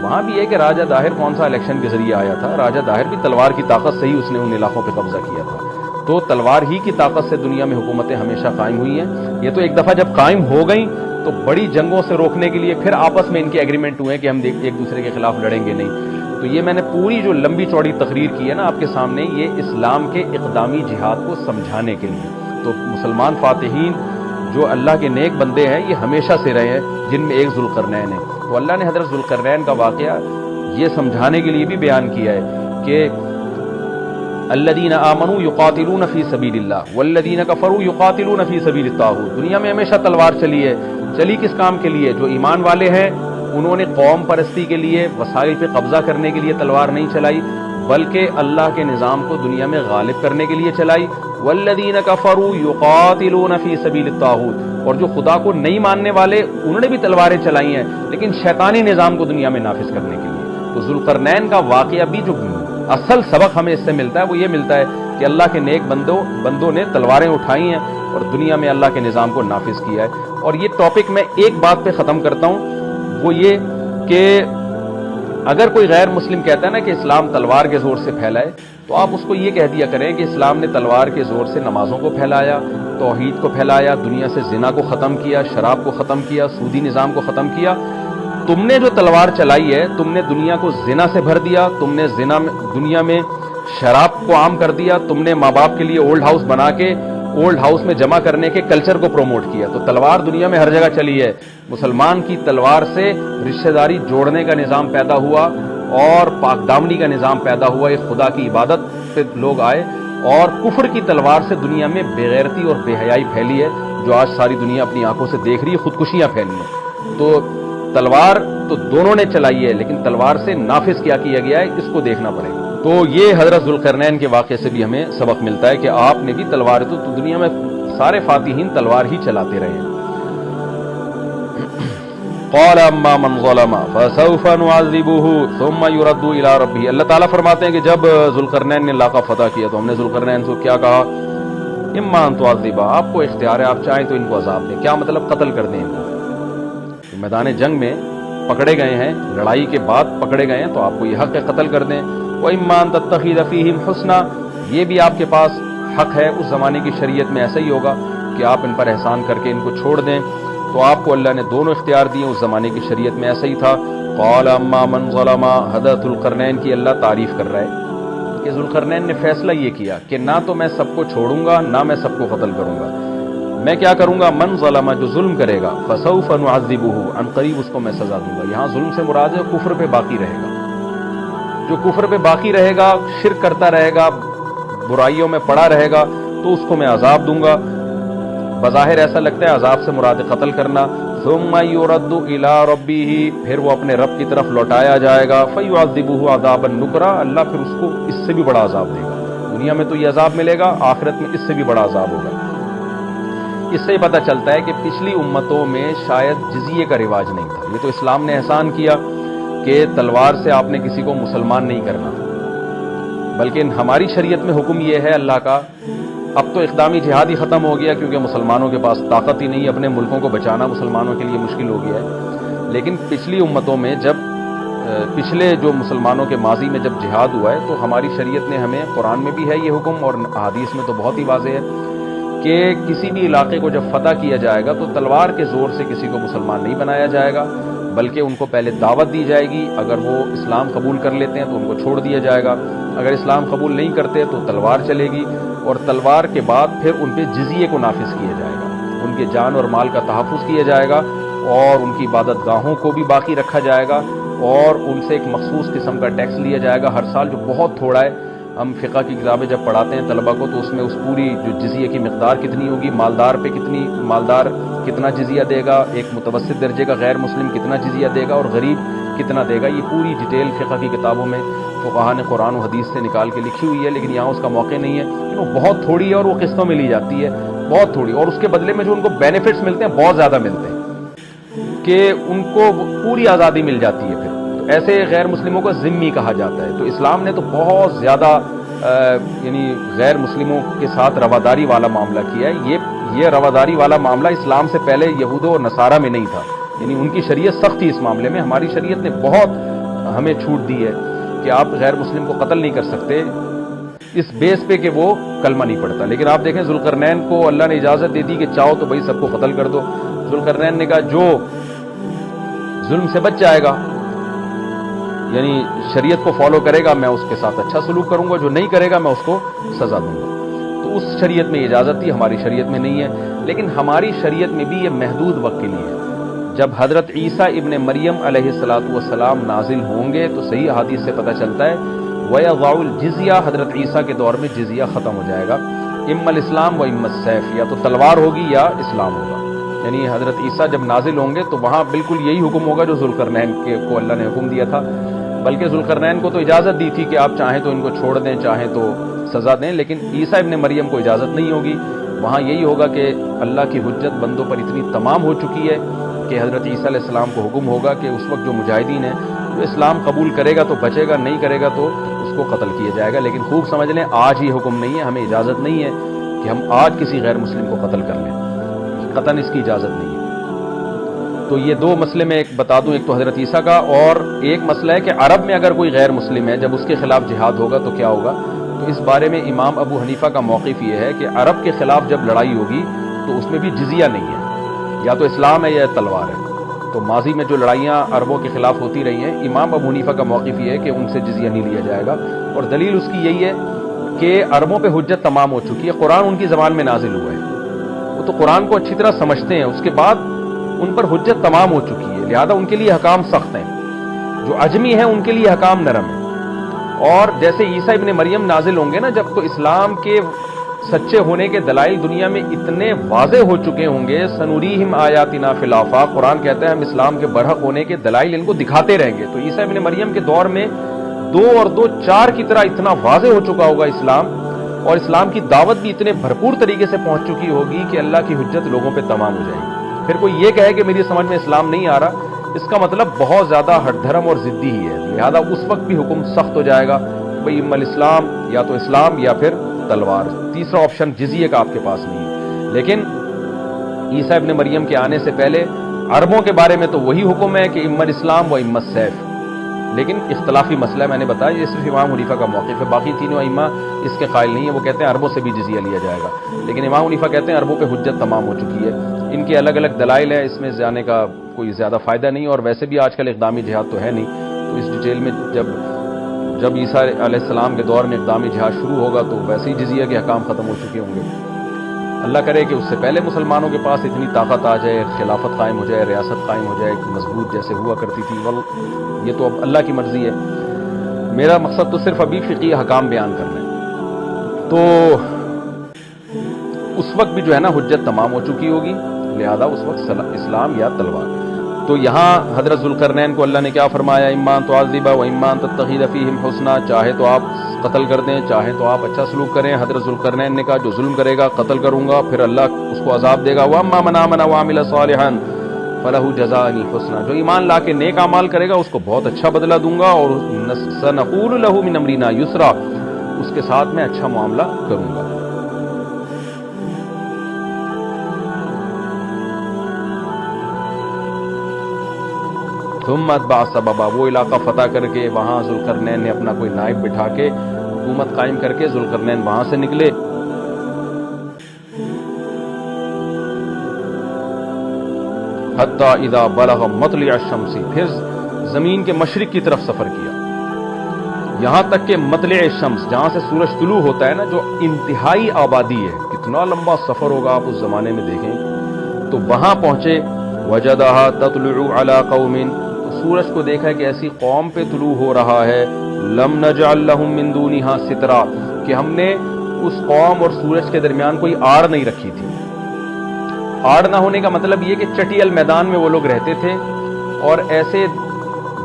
وہاں بھی ہے کہ راجہ داہر کون سا الیکشن کے ذریعے آیا تھا، راجہ داہر بھی تلوار کی طاقت سے ہی اس نے ان علاقوں پہ قبضہ کیا تھا۔ تو تلوار ہی کی طاقت سے دنیا میں حکومتیں ہمیشہ قائم ہوئی ہیں۔ یہ تو ایک دفعہ جب قائم ہو گئیں تو بڑی جنگوں سے روکنے کے لیے پھر آپس میں ان کے ایگریمنٹ ہوئے کہ ہم ایک دوسرے کے خلاف لڑیں گے نہیں۔ تو یہ میں نے پوری جو لمبی چوڑی تقریر کی ہے نا آپ کے سامنے، یہ اسلام کے اقدامی جہاد کو سمجھانے کے لیے۔ تو مسلمان فاتحین جو اللہ کے نیک بندے ہیں یہ ہمیشہ سے رہے ہیں، جن میں ایک ذوالقرنین ہے۔ تو اللہ نے حضرت ذوالقرنین کا واقعہ یہ سمجھانے کے لیے بھی بیان کیا ہے کہ الذین آمنوا یقاتلون فی سبیل اللہ والذین کفروا یقاتلون فی سبیل الطاغوت۔ دنیا میں ہمیشہ تلوار چلی ہے، چلی کس کام کے لیے؟ جو ایمان والے ہیں انہوں نے قوم پرستی کے لیے، وسائل پہ قبضہ کرنے کے لیے تلوار نہیں چلائی، بلکہ اللہ کے نظام کو دنیا میں غالب کرنے کے لیے چلائی۔ والذین کفروا یقاتلون فی سبیل الطاغوت، اور جو خدا کو نہیں ماننے والے انہوں نے بھی تلواریں چلائی ہیں لیکن شیطانی نظام کو دنیا میں نافذ کرنے کے لیے۔ تو ذوالقرنین کا واقعہ بھی جو اصل سبق ہمیں اس سے ملتا ہے وہ یہ ملتا ہے کہ اللہ کے نیک بندوں نے تلواریں اٹھائی ہیں اور دنیا میں اللہ کے نظام کو نافذ کیا ہے۔ اور یہ ٹاپک میں ایک بات پہ ختم کرتا ہوں، وہ یہ کہ اگر کوئی غیر مسلم کہتا ہے نا کہ اسلام تلوار کے زور سے پھیلا ہے، تو آپ اس کو یہ کہہ دیا کریں کہ اسلام نے تلوار کے زور سے نمازوں کو پھیلایا، توحید کو پھیلایا، دنیا سے زنا کو ختم کیا، شراب کو ختم کیا، سودی نظام کو ختم کیا۔ تم نے جو تلوار چلائی ہے، تم نے دنیا کو زنا سے بھر دیا، تم نے دنیا میں شراب کو عام کر دیا، تم نے ماں باپ کے لیے اولڈ ہاؤس بنا کے اولڈ ہاؤس میں جمع کرنے کے کلچر کو پروموٹ کیا۔ تو تلوار دنیا میں ہر جگہ چلی ہے۔ مسلمان کی تلوار سے رشتہ داری جوڑنے کا نظام پیدا ہوا اور پاک دامنی کا نظام پیدا ہوا، ایک خدا کی عبادت پہ لوگ آئے، اور کفر کی تلوار سے دنیا میں بے غیرتی اور بے حیائی پھیلی ہے، جو آج ساری دنیا اپنی آنکھوں سے دیکھ رہی ہے، خودکشیاں پھیلی ہیں۔ تو تلوار تو دونوں نے چلائی ہے لیکن تلوار سے نافذ کیا گیا ہے، اس کو دیکھنا پڑے گا۔ تو یہ حضرت ذوالقرنین کے واقعے سے بھی ہمیں سبق ملتا ہے کہ آپ نے بھی تلوار، تو دنیا میں سارے فاتحین تلوار ہی چلاتے رہے ہیں۔ قال اما من ظلم فسوف نعذبه ثم يرد الى ربه۔ اللہ تعالیٰ فرماتے ہیں کہ جب ذوالقرنین نے علاقہ فتح کیا تو ہم نے ذوالقرنین سے کیا کہا؟ اما ان تعذب، آپ کو اختیار ہے، آپ چاہیں تو ان کو عذاب دیں۔ کیا مطلب؟ قتل کر دیں ان کو۔ میدان جنگ میں پکڑے گئے ہیں، لڑائی کے بعد پکڑے گئے ہیں تو آپ کو یہ حق ہے قتل کر دیں۔ وَإِمَّا أَن تَتَّخِذَ فِيهِمْ حُسْنًا، یہ بھی آپ کے پاس حق ہے، اس زمانے کی شریعت میں ایسا ہی ہوگا کہ آپ ان پر احسان کر کے ان کو چھوڑ دیں۔ تو آپ کو اللہ نے دونوں اختیار دیے، اس زمانے کی شریعت میں ایسا ہی تھا۔ قَالَ أَمَّا مَنْ ظَلَمَ، حضرت ذوالقرنین کی اللہ تعریف کر رہا ہے کہ ذوالقرنین نے فیصلہ یہ کیا کہ نہ تو میں سب کو چھوڑوں گا نہ میں سب کو قتل کروں گا، میں کیا کروں گا؟ من ظلم، جو ظلم کرے گا، فسوف نعذبه، ان قریب اس کو میں سزا دوں گا۔ یہاں ظلم سے مراد ہے کفر پہ باقی رہے گا، جو کفر پہ باقی رہے گا، شرک کرتا رہے گا، برائیوں میں پڑا رہے گا، تو اس کو میں عذاب دوں گا۔ بظاہر ایسا لگتا ہے عذاب سے مراد قتل کرنا۔ ثم يرد الى ربه، پھر وہ اپنے رب کی طرف لوٹایا جائے گا۔ فيعذبه عذابا نكرا، اللہ پھر اس کو اس سے بھی بڑا عذاب دے گا۔ دنیا میں تو یہ عذاب ملے گا، آخرت میں اس سے بھی بڑا عذاب ہوگا۔ اس سے پتہ چلتا ہے کہ پچھلی امتوں میں شاید جزیے کا رواج نہیں تھا۔ یہ تو اسلام نے احسان کیا کہ تلوار سے آپ نے کسی کو مسلمان نہیں کرنا، بلکہ ہماری شریعت میں حکم یہ ہے اللہ کا، اب تو اقدامی جہاد ہی ختم ہو گیا کیونکہ مسلمانوں کے پاس طاقت ہی نہیں، اپنے ملکوں کو بچانا مسلمانوں کے لیے مشکل ہو گیا ہے۔ لیکن پچھلی امتوں میں جب پچھلے جو مسلمانوں کے ماضی میں جب جہاد ہوا ہے تو ہماری شریعت نے ہمیں، قرآن میں بھی ہے یہ حکم اور احادیث میں تو بہت ہی واضح ہے کہ کسی بھی علاقے کو جب فتح کیا جائے گا تو تلوار کے زور سے کسی کو مسلمان نہیں بنایا جائے گا، بلکہ ان کو پہلے دعوت دی جائے گی. اگر وہ اسلام قبول کر لیتے ہیں تو ان کو چھوڑ دیا جائے گا، اگر اسلام قبول نہیں کرتے تو تلوار چلے گی، اور تلوار کے بعد پھر ان پہ جزیے کو نافذ کیا جائے گا، ان کے جان اور مال کا تحفظ کیا جائے گا، اور ان کی عبادت گاہوں کو بھی باقی رکھا جائے گا، اور ان سے ایک مخصوص قسم کا ٹیکس لیا جائے گا ہر سال، جو بہت تھوڑا ہے. ہم فقہ کی کتابیں جب پڑھاتے ہیں طلبہ کو تو اس میں اس پوری جو جزیے کی مقدار کتنی ہوگی، مالدار پہ مالدار کتنا جزیہ دے گا، ایک متوسط درجے کا غیر مسلم کتنا جزیہ دے گا، اور غریب کتنا دے گا، یہ پوری ڈیٹیل فقہ کی کتابوں میں فقہاء نے قرآن و حدیث سے نکال کے لکھی ہوئی ہے. لیکن یہاں اس کا موقع نہیں ہے، وہ بہت تھوڑی ہے اور وہ قسطوں میں لی جاتی ہے، بہت تھوڑی، اور اس کے بدلے میں جو ان کو بینیفٹس ملتے ہیں بہت زیادہ ملتے ہیں کہ ان کو پوری آزادی مل جاتی ہے. پھر ایسے غیر مسلموں کو ذمی کہا جاتا ہے. تو اسلام نے تو بہت زیادہ یعنی غیر مسلموں کے ساتھ رواداری والا معاملہ کیا ہے. یہ رواداری والا معاملہ اسلام سے پہلے یہود و نصارہ میں نہیں تھا، یعنی ان کی شریعت سخت تھی اس معاملے میں. ہماری شریعت نے بہت ہمیں چھوٹ دی ہے کہ آپ غیر مسلم کو قتل نہیں کر سکتے اس بیس پہ کہ وہ کلمہ نہیں پڑھتا. لیکن آپ دیکھیں ذوالقرنین کو اللہ نے اجازت دے دی کہ چاہو تو بھائی سب کو قتل کر دو. ذوالقرنین نے کہا جو ظلم سے بچ جائے گا، یعنی شریعت کو فالو کرے گا، میں اس کے ساتھ اچھا سلوک کروں گا، جو نہیں کرے گا میں اس کو سزا دوں گا. تو اس شریعت میں اجازت تھی، ہماری شریعت میں نہیں ہے. لیکن ہماری شریعت میں بھی یہ محدود وقت کے لیے ہے. جب حضرت عیسیٰ ابن مریم علیہ السلام نازل ہوں گے تو صحیح حدیث سے پتہ چلتا ہے وَيَضَعُ الْجِزْيَةَ، حضرت عیسیٰ کے دور میں جزیہ ختم ہو جائے گا. اما الاسلام و اما السیف، یا تو تلوار ہوگی یا اسلام ہوگا. یعنی حضرت عیسیٰ جب نازل ہوں گے تو وہاں بالکل یہی حکم ہوگا جو ذوالقرنین کو اللہ نے حکم دیا تھا. بلکہ ذوالقرنین کو تو اجازت دی تھی کہ آپ چاہیں تو ان کو چھوڑ دیں، چاہیں تو سزا دیں، لیکن عیسیٰ ابن مریم کو اجازت نہیں ہوگی. وہاں یہی ہوگا کہ اللہ کی حجت بندوں پر اتنی تمام ہو چکی ہے کہ حضرت عیسیٰ علیہ السلام کو حکم ہوگا کہ اس وقت جو مجاہدین ہیں، جو اسلام قبول کرے گا تو بچے گا، نہیں کرے گا تو اس کو قتل کیا جائے گا. لیکن خوب سمجھ لیں آج یہ حکم نہیں ہے، ہمیں اجازت نہیں ہے کہ ہم آج کسی غیر مسلم کو قتل کر لیں، قطعاً اس کی اجازت نہیں ہے. تو یہ دو مسئلے میں ایک بتا دوں، ایک تو حضرت عیسیٰ کا، اور ایک مسئلہ ہے کہ عرب میں اگر کوئی غیر مسلم ہے جب اس کے خلاف جہاد ہوگا تو کیا ہوگا. تو اس بارے میں امام ابو حنیفہ کا موقف یہ ہے کہ عرب کے خلاف جب لڑائی ہوگی تو اس میں بھی جزیہ نہیں ہے، یا تو اسلام ہے یا تلوار ہے. تو ماضی میں جو لڑائیاں عربوں کے خلاف ہوتی رہی ہیں، امام ابو حنیفہ کا موقف یہ ہے کہ ان سے جزیہ نہیں لیا جائے گا. اور دلیل اس کی یہی ہے کہ عربوں پہ حجت تمام ہو چکی ہے، قرآن ان کی زبان میں نازل ہوا ہے، وہ تو قرآن کو اچھی طرح سمجھتے ہیں، اس کے بعد ان پر حجت تمام ہو چکی ہے، لہذا ان کے لیے حکام سخت ہیں. جو عجمی ہیں ان کے لیے حکام نرم ہیں. اور جیسے عیسیٰ ابن مریم نازل ہوں گے نا جب، تو اسلام کے سچے ہونے کے دلائل دنیا میں اتنے واضح ہو چکے ہوں گے. سنوریہم آیاتنا فی الآفاق، قرآن کہتا ہے ہم اسلام کے برحق ہونے کے دلائل ان کو دکھاتے رہیں گے. تو عیسیٰ ابن مریم کے دور میں 2 اور 2 4 کی طرح اتنا واضح ہو چکا ہوگا اسلام، اور اسلام کی دعوت بھی اتنے بھرپور طریقے سے پہنچ چکی ہوگی کہ اللہ کی حجت لوگوں پہ تمام ہو جائے گی. پھر کوئی یہ کہے کہ میری سمجھ میں اسلام نہیں آ رہا، اس کا مطلب بہت زیادہ ہٹ دھرم اور ضدی ہی ہے. لہذا اس وقت بھی حکم سخت ہو جائے گا، بھئی اما الاسلام، یا تو اسلام یا پھر تلوار. تیسرا آپشن جزیے کا آپ کے پاس نہیں ہے. لیکن عیسیٰ ابن مریم کے آنے سے پہلے عربوں کے بارے میں تو وہی حکم ہے کہ اما الاسلام و اما السیف. لیکن اختلافی مسئلہ میں نے بتایا، یہ صرف امام حنیفہ کا موقف ہے، باقی تینوں ائمہ اس کے قائل نہیں ہیں. وہ کہتے ہیں عربوں سے بھی جزیہ لیا جائے گا، لیکن امام حنیفہ کہتے ہیں عربوں پہ حجت تمام ہو چکی ہے. ان کے الگ الگ دلائل ہیں، اس میں جانے کا کوئی زیادہ فائدہ نہیں، اور ویسے بھی آج کل اقدامی جہاد تو ہے نہیں. تو اس ڈیٹیل میں جب عیسیٰ علیہ السلام کے دور میں اقدامی جہاد شروع ہوگا تو ویسے ہی جزیہ کے حکام ختم ہو چکے ہوں گے. اللہ کرے کہ اس سے پہلے مسلمانوں کے پاس اتنی طاقت آ جائے، خلافت قائم ہو جائے، ریاست قائم ہو جائے مضبوط جیسے ہوا کرتی تھی. یہ تو اب اللہ کی مرضی ہے. میرا مقصد تو صرف ابھی فقہی حکام بیان کرنا ہے. تو اس وقت بھی جو ہے نا حجت تمام ہو چکی ہوگی، لہذا اس وقت اسلام یا تلوار. تو یہاں حضرت ذوالقرنین کو اللہ نے کیا فرمایا، اما ان تعذب و اما ان تتخذ فیہم حسنا، چاہے تو آپ قتل کر دیں، چاہے تو آپ اچھا سلوک کریں. حضرت ذوالقرنین نے کہا جو ظلم کرے گا قتل کروں گا، پھر اللہ اس کو عذاب دے گا. واما من آمن وعمل صالحا فلہ جزاء الحسنى، جو ایمان لا کے نیک اعمال کرے گا اس کو بہت اچھا بدلہ دوں گا، اور سنقول له من امرنا یسرا، اس کے ساتھ میں اچھا معاملہ کروں گا. ثم اتبع سببا، وہ علاقہ فتح کر کے وہاں ذوالقرنین نے اپنا کوئی نائب بٹھا کے حکومت قائم کر کے ذوالقرنین وہاں سے نکلے. حتی اذا بلغ مطلع الشمس، پھر زمین کے مشرق کی طرف سفر کیا، یہاں تک کہ مطلع الشمس، جہاں سے سورج طلوع ہوتا ہے نا، جو انتہائی آبادی ہے، کتنا لمبا سفر ہوگا آپ اس زمانے میں دیکھیں. تو وہاں پہنچے. وجدہا تطلع علی قوم، سورج کو دیکھا کہ ایسی قوم پہ طلوع ہو رہا ہے. لم نجعل لهم من دونها سترا، کہ ہم نے اس قوم اور سورج کے درمیان کوئی آڑ نہیں رکھی تھی. آڑ نہ ہونے کا مطلب یہ کہ چٹیل میدان میں وہ لوگ رہتے تھے، اور ایسے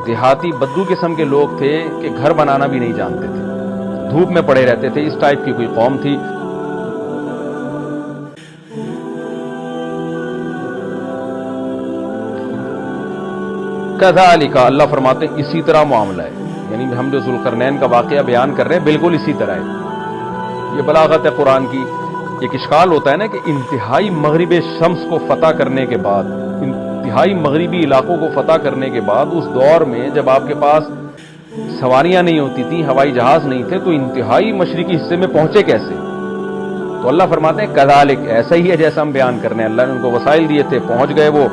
دیہاتی بدو قسم کے لوگ تھے کہ گھر بنانا بھی نہیں جانتے تھے، دھوپ میں پڑے رہتے تھے. اس ٹائپ کی کوئی قوم تھی. کذالک، اللہ فرماتے ہیں اسی طرح معاملہ ہے، یعنی ہم جو ذوالقرنین کا واقعہ بیان کر رہے ہیں بالکل اسی طرح ہے. یہ بلاغت ہے قرآن کی. ایک اشکال ہوتا ہے نا کہ انتہائی مغرب شمس کو فتح کرنے کے بعد، انتہائی مغربی علاقوں کو فتح کرنے کے بعد، اس دور میں جب آپ کے پاس سواریاں نہیں ہوتی تھیں، ہوائی جہاز نہیں تھے، تو انتہائی مشرقی حصے میں پہنچے کیسے؟ تو اللہ فرماتے ہیں کذالک، ایسا ہی ہے جیسا ہم بیان کرنے ہیں. اللہ نے ان کو وسائل دیے تھے، پہنچ گئے وہ.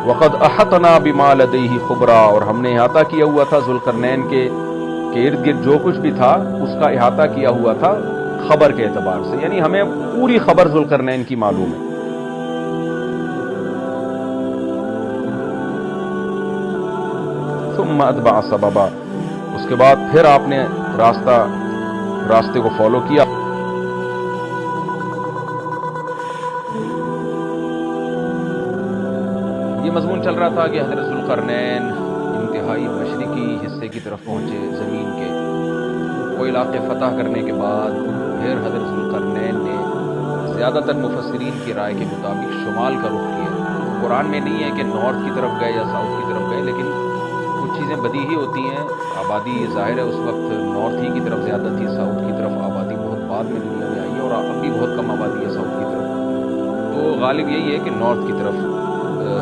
وقد احطنا بما لدیہ خبرا، اور ہم نے احاطہ کیا ہوا تھا ذوالقرنین کے ارد گرد جو کچھ بھی تھا اس کا احاطہ کیا ہوا تھا خبر کے اعتبار سے، یعنی ہمیں پوری خبر ذوالقرنین کی معلوم ہے. ثم اتبع سببا، اس کے بعد پھر آپ نے راستے کو فالو کیا. یہ مضمون چل رہا تھا کہ حضرت ذوالقرنین انتہائی مشرقی حصے کی طرف پہنچے زمین کے. وہ علاقے فتح کرنے کے بعد پھر حضرت ذوالقرنین نے زیادہ تر مفسرین کی رائے کے مطابق شمال کا رخ کیا. قرآن میں نہیں ہے کہ نارتھ کی طرف گئے یا ساؤتھ کی طرف گئے، لیکن کچھ چیزیں بدیہی ہوتی ہیں. آبادی ظاہر ہے اس وقت نارتھ ہی کی طرف زیادہ تھی، ساؤتھ کی طرف آبادی بہت بعد میں دنیا میں آئی ہے، اور اب بھی بہت کم آبادی ہے ساؤتھ کی طرف. تو غالب یہی ہے کہ نارتھ کی طرف